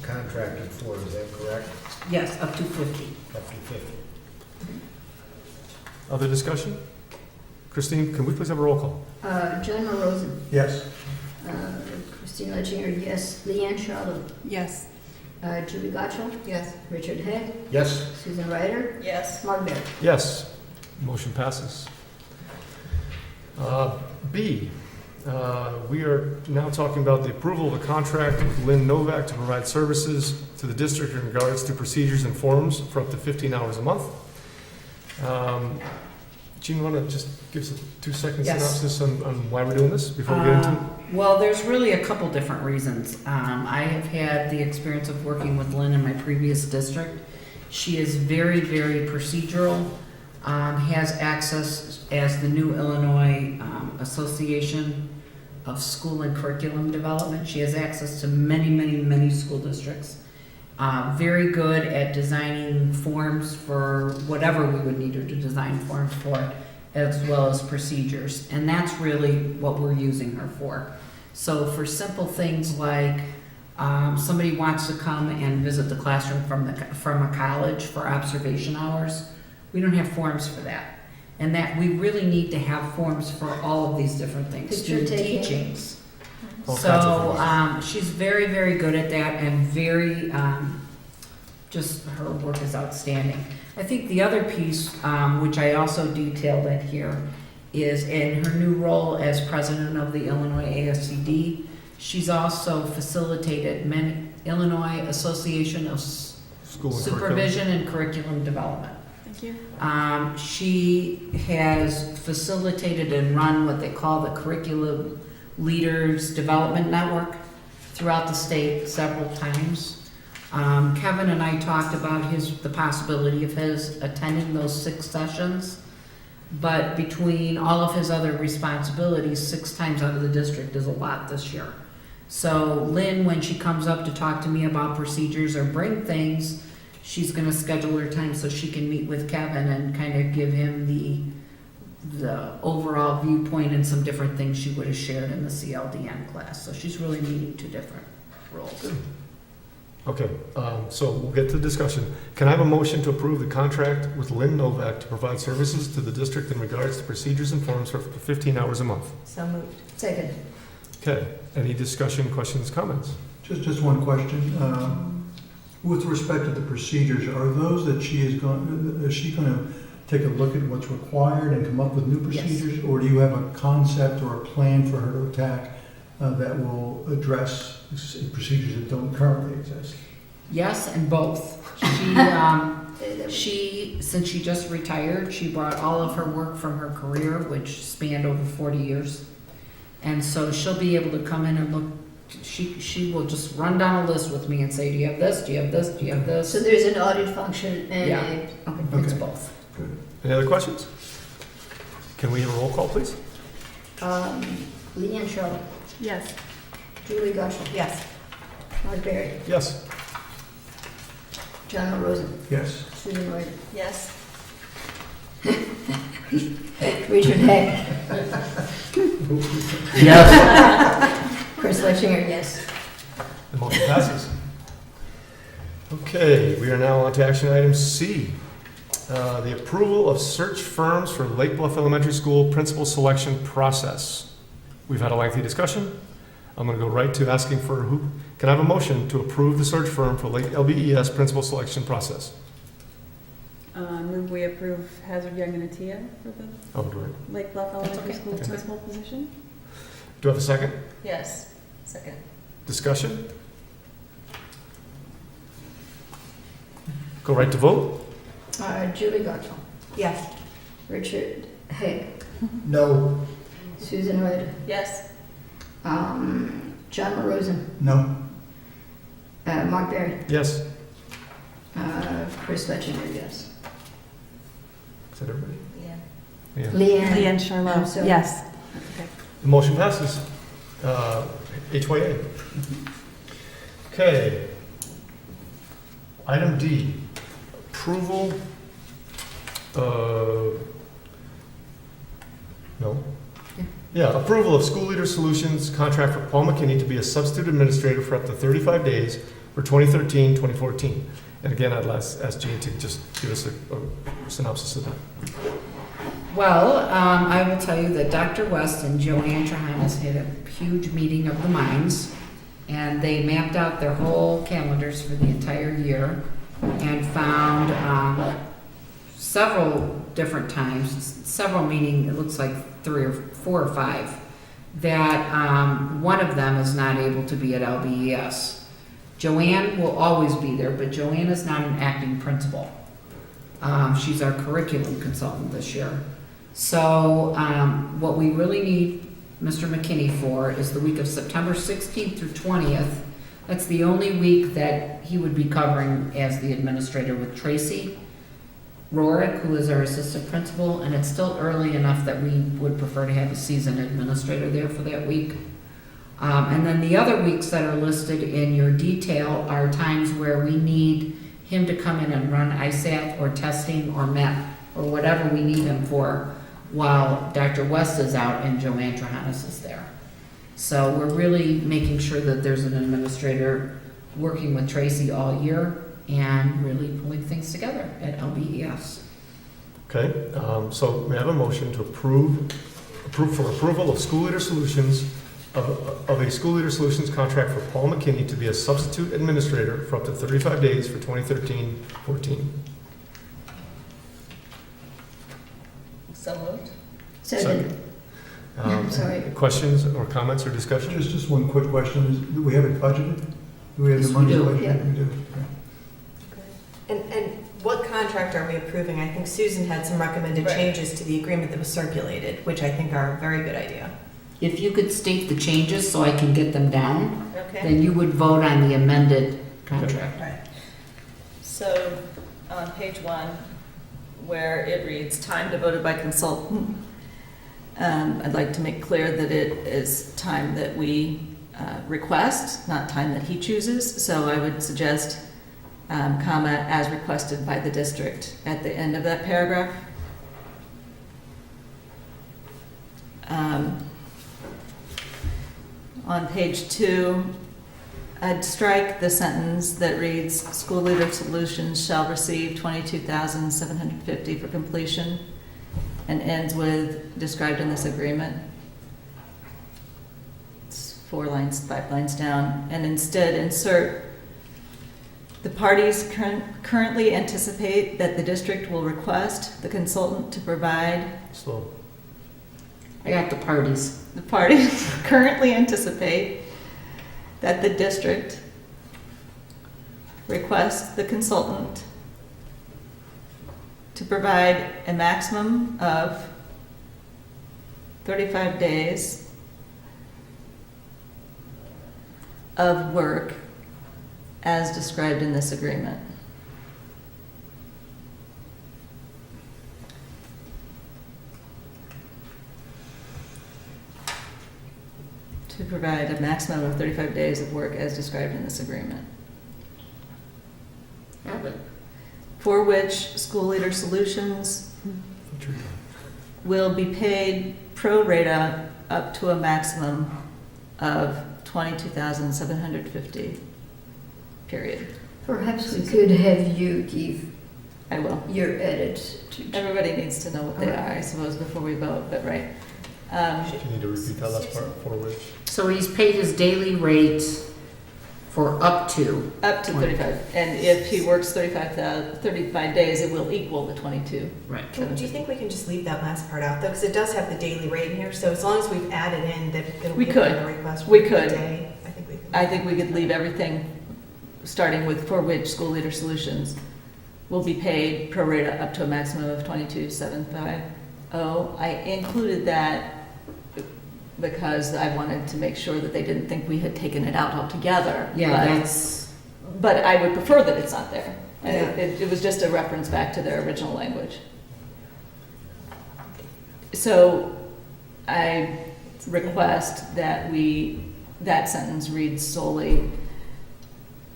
contracted for, is that correct? Yes, up to 50. Up to 50. Other discussion? Christine, can we please have a roll call? John Rosen, Yes. Christine Letchinger, yes. Leanne Charlotte, Yes. Julie Gottschall, Yes. Richard Heck, Yes. Susan Ryder, Yes. Mark Baird. Yes. Motion passes. B, We are now talking about the approval of a contract with Lynn Novak to provide services to the district in regards to procedures and forms for up to 15 hours a month. Jean, want to just give us a 2-second Yes. synopsis on why we're doing this before we get into it? Well, there's really a couple different reasons. I have had the experience of working with Lynn in my previous district. She is very, very procedural, has access as the new Illinois Association of School and Curriculum Development. She has access to many, many, many school districts. Very good at designing forms for whatever we would need her to design forms for, as well as procedures. And that's really what we're using her for. So for simple things like somebody wants to come and visit the classroom from a college for observation hours, we don't have forms for that. And that we really need to have forms for all of these different things. Picture Student taking. teachings. All kinds of So she's very, very good at that and very, just her work is outstanding. I think the other piece, which I also detailed in here, is in her new role as president of the Illinois ASCD. She's also facilitated many Illinois Association of School and Supervision and Curriculum Development. Thank you. She has facilitated and run what they call the Curriculum Leaders Development Network throughout the state several times. Kevin and I talked about the possibility of his attending those 6 sessions, but between all of his other responsibilities, 6 times out of the district is a lot this year. So Lynn, when she comes up to talk to me about procedures or bring things, she's gonna schedule her time so she can meet with Kevin and kind of give him the overall viewpoint and some different things she would have shared in the CLDN class. So she's really meeting 2 different roles. Okay, so we'll get to the discussion. Can I have a motion to approve the contract with Lynn Novak to provide services to the district in regards to procedures and forms for 15 hours a month? So moved. Second. Okay, any discussion, questions, comments? Just one question. With respect to the procedures, are those that is she going to take a look at what's required and come up with new Yes. procedures? Or do you have a concept or a plan for her to attack that will address procedures that don't currently exist? Yes, and both. Since she just retired, she brought all of her work from her career, which spanned over 40 years. And so she'll be able to come in and look, she will just run down a list with me and say, do you have this, do you have this, do you have this? So there's an audit function and Yeah. a, It's Okay. both. Good. Any other questions? Can we have a roll call, please? Leanne Charlotte, Yes. Julie Gottschall, Yes. Mark Berry, Yes. John Rosen, Yes. Susan Lloyd, Yes. Richard Heck, Yes. Chris Lechinger, yes. The motion passes. Okay, we are now on to action item C. The approval of search firms for Lake Bluff Elementary School principal selection process. We've had a lengthy discussion. I'm going to go right to asking for who. Can I have a motion to approve the search firm for Lake LBES principal selection process? Move we approve Hazard, Young, and Atia for the Oh, do I? Lake Bluff Elementary School Okay. principal position. Do I have a second? Yes. Second. Discussion? Go right to vote? Julie Gottschall, Yes. Richard Heck, No. Susan Lloyd, Yes. John Rosen, No? Mark Berry, Yes. Chris Lechinger, yes. Is that everybody? Yeah. Yeah. Leanne. Leanne I'm Charlotte, sorry. yes. Okay. The motion passes. HYA. Okay. Item D, approval, no? Yeah, approval of School Leader Solutions contract for Paul McKinney to be a substitute administrator for up to 35 days for 2013, 2014. And again, I'd ask Jean to just give us a synopsis of that. Well, I will tell you that Dr. West and Joanne Trahanas had a huge meeting of the minds, and they mapped out their whole calendars for the entire year and found several different times, several meaning it looks like 3 or 4 or 5 that one of them is not able to be at LBES. Joanne will always be there, but Joanne is not an acting principal. She's our curriculum consultant this year. So what we really need Mr. McKinney for is the week of September 16th through 20th. That's the only week that he would be covering as the administrator with Tracy Rorick, who is our assistant principal, and it's still early enough that we would prefer to have a seasoned administrator there for that week. And then the other weeks that are listed in your detail are times where we need him to come in and run ISAT or testing or MEP or whatever we need him for while Dr. West is out and Joanne Trahanis is there. So we're really making sure that there's an administrator working with Tracy all year and really pulling things together at LBES. Okay, so may I have a motion to approve for approval of School Leader Solutions, of a School Leader Solutions contract for Paul McKinney to be a substitute administrator for up to 35 days for 2013-14. So moved. Second. Sorry. Questions or comments or discussion? Just one quick question, do we have it budgeted? Do we have Yes, the money we do. budgeted? Yeah. We do. Okay. And what contract are we approving? I think Susan had some recommended Right. changes to the agreement that was circulated, which I think are a very good idea. If you could state the changes so I can get them down, Okay. then you would vote on the amended contract. Right. So on page 1, where it reads time devoted by consultant, I'd like to make clear that it is time that we request, not time that he chooses. So I would suggest comma, as requested by the district at the end of that paragraph. On page 2, I'd strike the sentence that reads, School Leader Solutions shall receive $22,750 for completion, and ends with, described in this agreement. It's 5 lines down, and instead insert, the parties currently anticipate that the district will request the consultant to provide. Slow. I got the parties. The parties currently anticipate that the district requests the consultant to provide a maximum of 35 days of work as described in this agreement. To provide a maximum of 35 days of work as described in this agreement. Have it. For which School Leader Solutions will be paid pro rata up to a maximum of $22,750, period. Perhaps we could have you give I will. your edits to. Everybody needs to know what they are, I suppose, before we vote, but right. Do you need to repeat that last part for which? So he's paid his daily rate for up to. Up to 35, and if he works 35 days, it will equal the 22. Right. Do you think we can just leave that last part out, though? Because it does have the daily rate in here, so as long as we've added in that it'll We be could. a request for We the could. day, I think we could. I think we could leave everything, starting with for which School Leader Solutions will be paid pro rata up to a maximum of 22,750. I included that because I wanted to make sure that they didn't think we had taken it out altogether. Yeah, but- that's, But I would prefer that it's not there. And Yeah. it was just a reference back to their original language. So I request that that sentence reads solely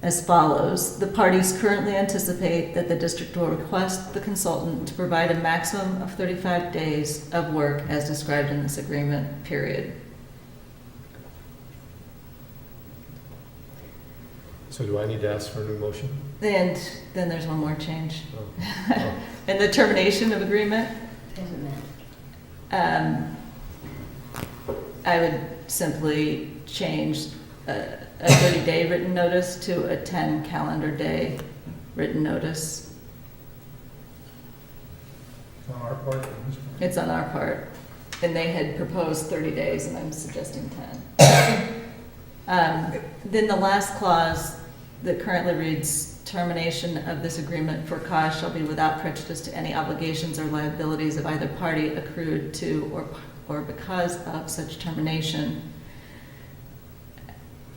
as follows. The parties currently anticipate that the district will request the consultant to provide a maximum of 35 days of work as described in this agreement, period. So do I need to ask for a new motion? And then there's one more change. Oh. In the termination of agreement, I would simply change a 30-day written notice to a 10 calendar day written notice. On our part, It's on our part. and they had proposed 30 days, and I'm suggesting 10. Then the last clause that currently reads, termination of this agreement for cause shall be without prejudice to any obligations or liabilities of either party accrued to or because of such termination.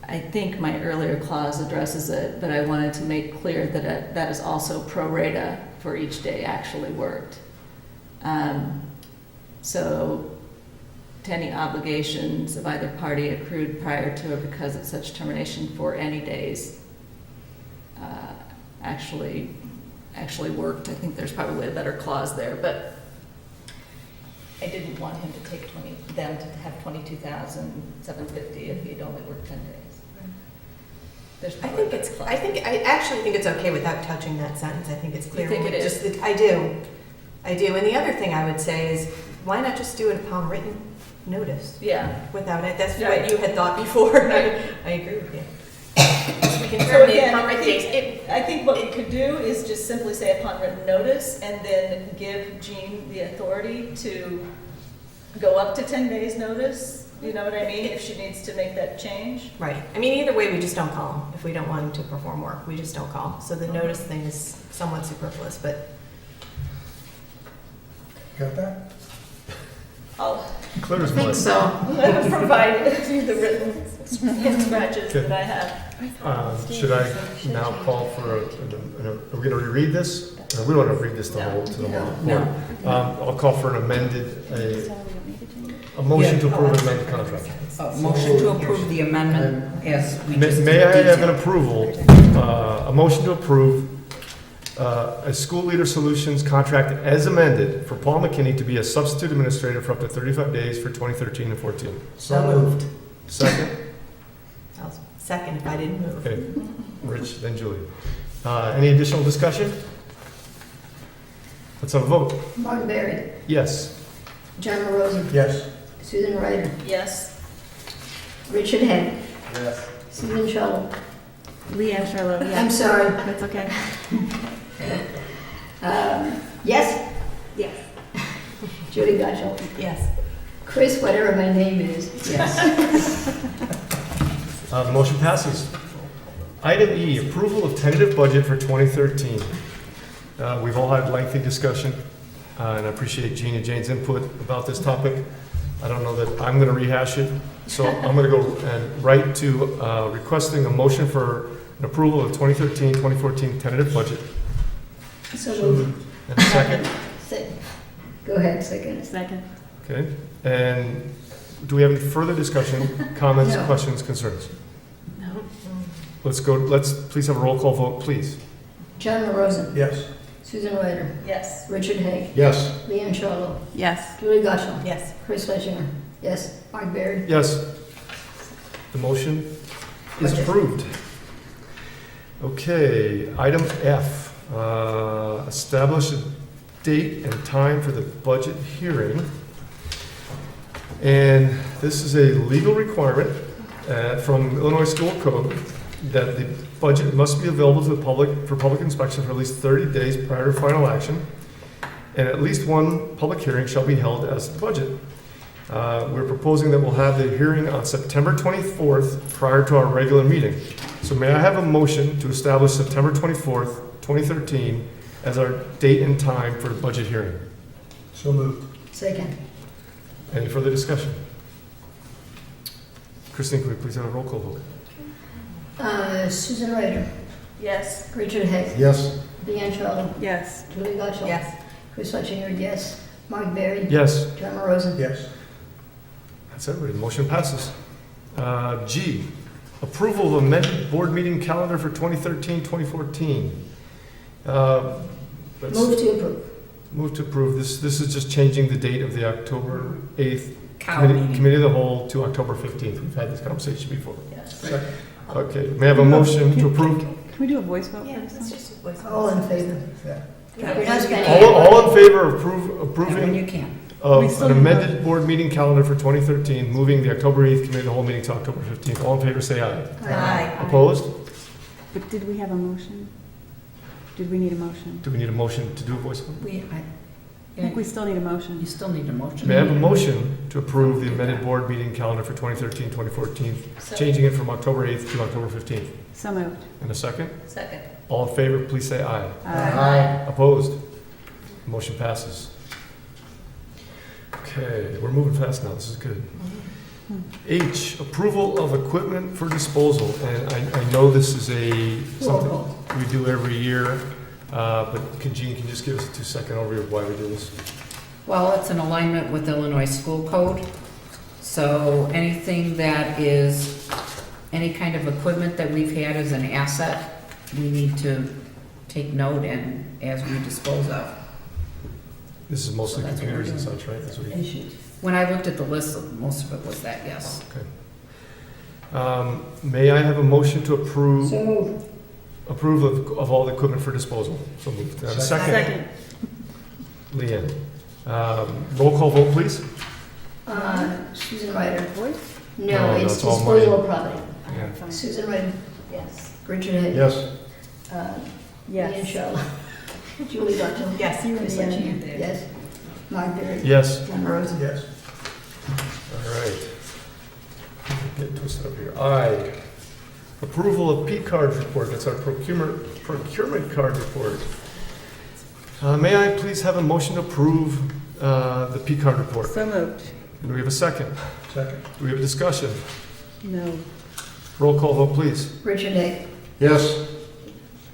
I think my earlier clause addresses it, but I wanted to make clear that that is also pro rata for each day actually worked. So to any obligations of either party accrued prior to or because of such termination for any days actually worked. I think there's probably a better clause there, but I didn't want him to take them to have 22,750 if he'd only worked 10 days. There's I probably a think better it's, clause. I actually think it's okay without touching that sentence. I think it's clear. think it is? Just that I do. And the other thing I would say is, why not just do it upon written notice Yeah. without it? That's Right. what you had thought before. Right. I agree with you. We can So terminate again, upon I written think, dates. I think what we could do is just simply say upon written notice and then give Jean the authority to go up to 10 days notice. You know what I mean? If she needs to make that change. Right. I mean, either way, we just don't call him. If we don't want him to perform work, we just don't call. So the notice thing is somewhat superfluous, but Got that? I'll Clear as think mud. so. provide the written scratches that I have. Should I now call for are we going to reread this? We don't want to read this to the whole board. I'll call for an a motion to approve an amended contract. Motion to approve the amendment as we just May I have an detailed. approval, a motion to approve a School Leader Solutions contract as amended for Paul McKinney to be a substitute administrator for up to 35 days for 2013 and 14. so moved. Second? I'll second if I didn't move. Okay, Rich, then Julie. Any additional discussion? Let's have a vote. Mark Barry, Yes. John Rosen, Yes. Susan Ryder, Yes. Richard Hack, Yes. Susan Shuttle. Leanne Charlotte, I'm sorry. That's okay. Yes? Yes. Judy Gotchall. Yes. Chris, whatever my name is, yes. The motion passes. Item E, approval of tentative budget for 2013. We've all had lengthy discussion, and I appreciate Jean and Jane's input about this topic. I don't know that I'm going to rehash it, so I'm going to go and write to requesting a motion for an approval of 2013-2014 tentative budget. So moved. And a second. Go ahead, second. Second. Okay. And do we have any further discussion, comments, No. questions, concerns? No. Let's please have a roll call vote, please. John Rosen, Yes. Susan Ryder, Yes. Richard Hack, Yes. Leanne Charlo, Yes. Julie Gotchall, Yes. Chris Fletchinger, yes. Mark Barry. Yes. The motion is Budget. approved. Okay, item F, establish a date and time for the budget hearing. And this is a legal requirement from Illinois School Code that the budget must be available to the public for public inspection for at least 30 days prior to final action. And at least one public hearing shall be held as the budget. We're proposing that we'll have the hearing on September 24th prior to our regular meeting. So may I have a motion to establish September 24th, 2013 as our date and time for the budget hearing? So moved. Second. Any further discussion? Christine, could we please have a roll call vote? Susan Ryder, Yes. Richard Hack, Yes. Leanne Charlo, Yes. Julie Gotchall. Yes. Chris Fletchinger, yes. Mark Barry. Yes, John Rosen. Yes. that's everybody. Motion passes. G, approval of amended board meeting calendar for 2013-2014. Let's Move to approve. move to approve. This is just changing the date of the October 8th Cow meeting. Committee of the Whole to October 15th. We've had this conversation before. Yes. Second. Okay, may I have a motion to approve? Can we do a voice vote Yeah, first? it's just a voice. All in favor? Yeah. We're not spending. All in favor of When approving you can. of We still an have- amended board meeting calendar for 2013, moving the October 8th Committee of the Whole meeting to October 15th. All in favor, say aye. Aye. Opposed? But did we have a motion? Did we need a motion? Do we need a motion to do a voice vote? I think we still need a motion. You still need a motion. May I have a motion to approve the amended board meeting calendar for 2013-2014, changing it from October 8th to October 15th? So moved. And a second? Second. All in favor, please say aye. Aye. Opposed? Motion passes. Okay, we're moving fast now, this is good. H, approval of equipment for disposal, and I know this is something we do every year, but Jean can just give us a 2-second overview of why we do this? Well, it's in alignment with Illinois School Code. So anything that is, any kind of equipment that we've had as an asset, we need to take note and as we dispose of. This is mostly So that's what we're computers and doing. such, right? That's what we- When I looked at the list, most of it was that, yes. Okay. May I have a motion to approve So moved. of all the equipment for disposal? So moved. And a second? Leanne. Roll call vote, please. Susan Ryder. No, No, it's it's all money. disposal of property. Yeah. Susan Ryder. Yes. Richard Hay. Yes. Ian Yes. Shell. Julie Luttrell. Yes. Chris Letchier. Yes. Mark Berry. Yes. John Rosen. Yes. All right. Get twisted up here. I, approval of P-card report. That's our procurement card report. May I please have a motion to approve the P-card report? So moved. Do we have a second? Second. Do we have a discussion? No. Roll call vote, please. Richard Hay. Yes.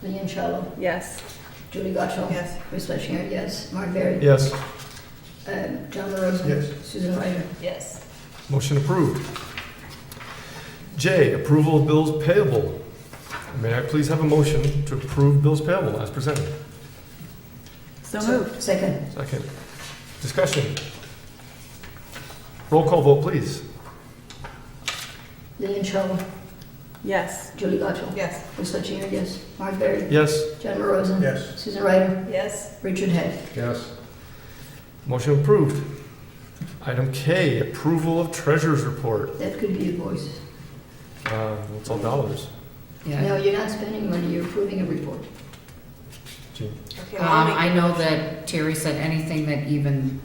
Ian Shell. Yes. Julie Luttrell. Yes. Chris Letchier. Yes. Mark Berry. Yes. John Rosen. Yes. Susan Ryder. Yes. Motion approved. J, approval of bills payable. May I please have a motion to approve bills payable as presented? So moved. Second. Second. Discussion. Roll call vote, please. Ian Shell. Yes. Julie Luttrell. Yes. Chris Letchier. Yes. Mark Berry. Yes. John Rosen. Yes. Susan Ryder. Yes. Richard Hay. Yes. Motion approved. Item K, approval of treasurer's report. That could be a voice. It's all dollars. No, Yeah. you're not spending money, you're approving a report. Jean. Okay, well, I'll make I the know motion. that Terry said anything that even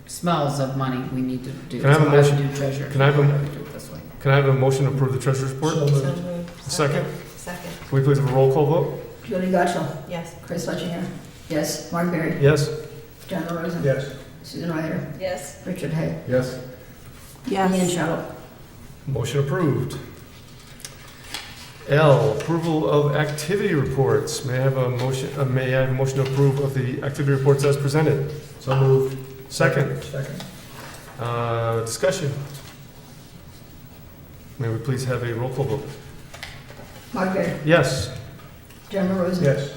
smells of money, we need to do. Can I have a So would motion? do treasure. Can I have a- Why would we do it this way? Can I have a motion to approve the treasurer's report? So So moved. moved. Second? Second. Can we please have a roll call vote? Julie Luttrell. Yes. Chris Letchier. Yes. Mark Berry. Yes. John Rosen. Yes. Susan Ryder. Yes. Richard Hay. Yes. Ian Yes. Shell. Motion approved. L, approval of activity reports. May I have a motion to approve of the activity reports as presented? So moved. Second. Second. Discussion. May we please have a roll call vote? Mark Berry. Yes. John Rosen. Yes.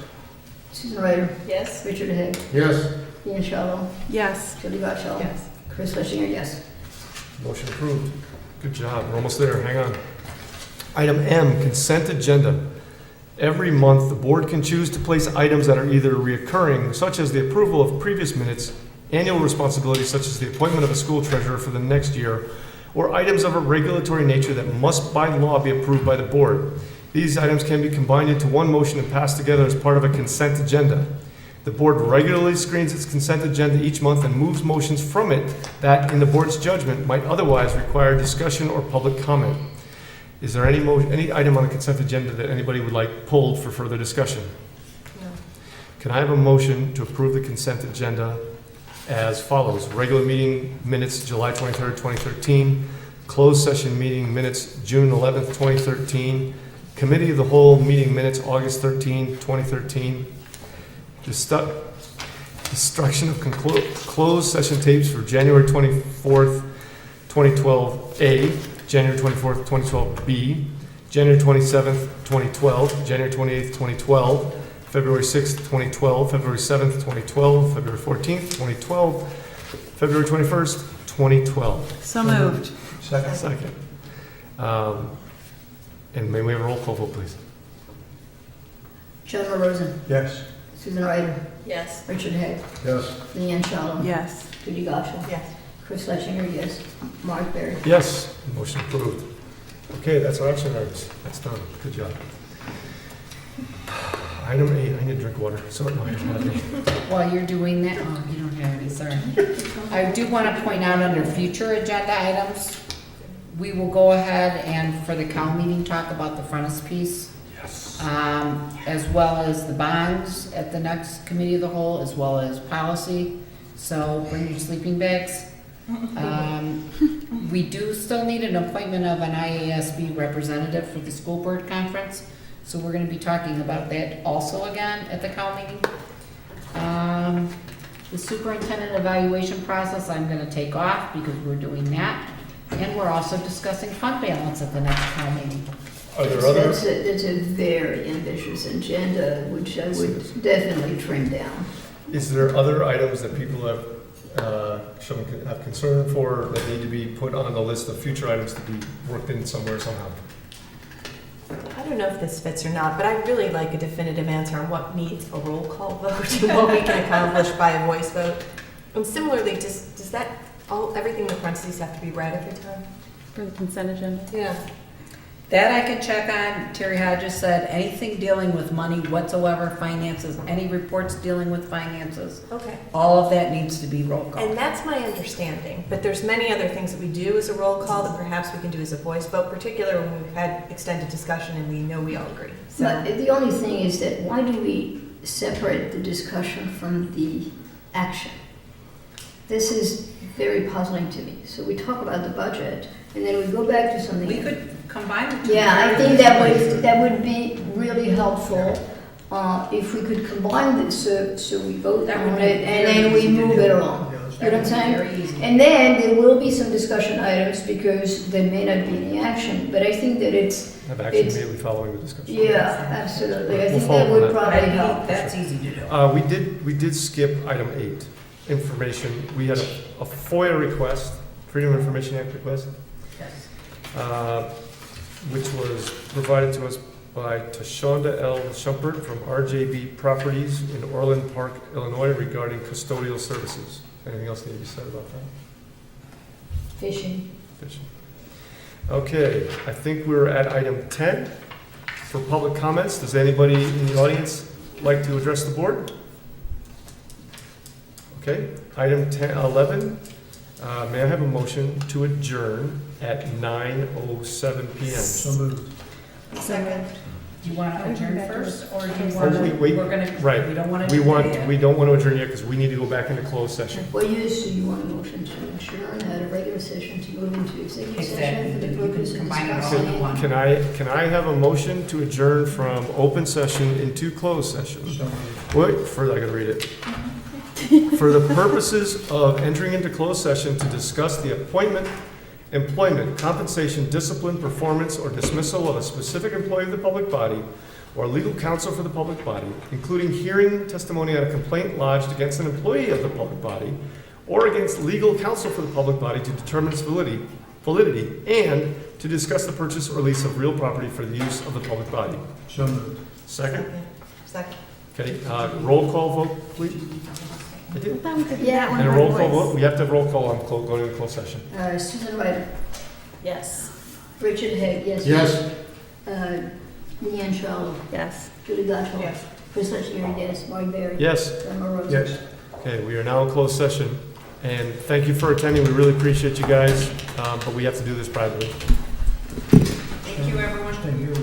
Susan Ryder. Yes. Richard Hay. Yes. Ian Shell. Yes. Julie Luttrell. Yes. Chris Letchier. Yes. Motion approved. Good job. We're almost there. Hang on. Item M, consent agenda. Every month, the board can choose to place items that are either reoccurring, such as the approval of previous minutes, annual responsibilities such as the appointment of a school treasurer for the next year, or items of a regulatory nature that must by law be approved by the board. These items can be combined into one motion and passed together as part of a consent agenda. The board regularly screens its consent agenda each month and moves motions from it that, in the board's judgment, might otherwise require discussion or public comment. Is there any item on the consent agenda that anybody would like pulled for further discussion? No. Can I have a motion to approve the consent agenda as follows? Regular meeting minutes, July 23rd, 2013. Closed session meeting minutes, June 11th, 2013. Committee of the whole meeting minutes, August 13, 2013. Destruction of closed session tapes for January 24th, 2012, A. January 24th, 2012, B. January 27th, 2012. January 28th, 2012. February 6th, 2012. February 7th, 2012. February 14th, 2012. February 21st, 2012. So moved. Second. Second. And may we have a roll call vote, please? John Rosen. Yes. Susan Ryder. Yes. Richard Hay. Yes. Leanne Shell. Yes. Judy Luttrell. Yes. Chris Letchier. Yes. Mark Berry. Yes. Motion approved. Okay, that's our action items. That's done. Good job. Item 8, I need to drink water. Sorry, no, I don't have any. While you're doing that, you don't have already, sorry. I do want to point out under future agenda items, we will go ahead and for the Cal meeting, talk about the frontispiece. Yes. As well as the bonds at the next committee of the whole, as well as policy. So bring your sleeping bags. We do still need an appointment of an IASB representative for the school board conference. So we're gonna be talking about that also again at the Cal meeting. The superintendent evaluation process, I'm gonna take off because we're doing that. And we're also discussing fund balance at the next Cal meeting. Are there other? That's a very ambitious agenda, which I would definitely trim down. Is there other items that people have have concern for that need to be put on the list of future items to be worked in somewhere somehow? I don't know if this fits or not, but I'd really like a definitive answer on what needs a roll call vote and what we can accomplish by a voice vote. And similarly, does that, everything in the parentheses have to be read every time? For the consent agenda? Yeah. That I can check on. Terry Hodges said anything dealing with money whatsoever, finances, any reports dealing with finances, Okay. all of that needs to be roll call. And that's my understanding, but there's many other things that we do as a roll call that perhaps we can do as a voice vote, particularly when we've had extended discussion and we know we all agree. So, But the only thing is that why do we separate the discussion from the action? This is very puzzling to me. So we talk about the budget, and then we go back to something. We could combine the two. Yeah, I think that would be really helpful if we could combine this, so we vote That would on be it and very then we easy to move do. it along. Yeah, let's You know what I'm saying? Very easy. And then there will be some discussion items because there may not be any action, but I think that it's, Have action immediately following the discussion. yeah, absolutely. I We'll think follow that on would that. probably help. That's easy to do. We did skip item 8, information. We had a FOIA request, Freedom of Information Act request, Yes. which was provided to us by Tashonda L. Shumpert from RJB Properties in Orland Park, Illinois, regarding custodial services. Anything else need to be said about that? Fishing. Fishing. Okay, I think we're at item 10 for public comments. Does anybody in the audience like to address the board? Okay, item 11. May I have a motion to adjourn at 9:07 p.m.? So moved. Second. Do you want to adjourn first, or do you Oh, want to? wait, We're gonna. right. We don't want to. We don't want to adjourn yet because we need to go back into closed session. Well, so you want a motion to adjourn out of regular session to move into executive session for the purpose of Combine it all discussing into it? one. Can I have a motion to adjourn from open session into closed session? So moved. Wait, I gotta read it. For the purposes of entering into closed session to discuss the appointment, employment, compensation, discipline, performance, or dismissal of a specific employee of the public body or legal counsel for the public body, including hearing testimony on a complaint lodged against an employee of the public body or against legal counsel for the public body to determine its validity, and to discuss the purchase or lease of real property for the use of the public body. So moved. Second? Second. Okay, roll call vote, please. I did. Yeah. And a roll call vote, we have to have roll call on going into closed session. Susan Ryder. Yes. Richard Hague, yes. Yes. Leanne Charlotte. Yes. Julie Gottschall. Yes. Chris Letchier, yes. Mark Barry. Yes, Emma Rose. Yes. okay, we are now in closed session, and thank you for attending, we really appreciate you guys, but we have to do this privately. Thank you, everyone. Stay here.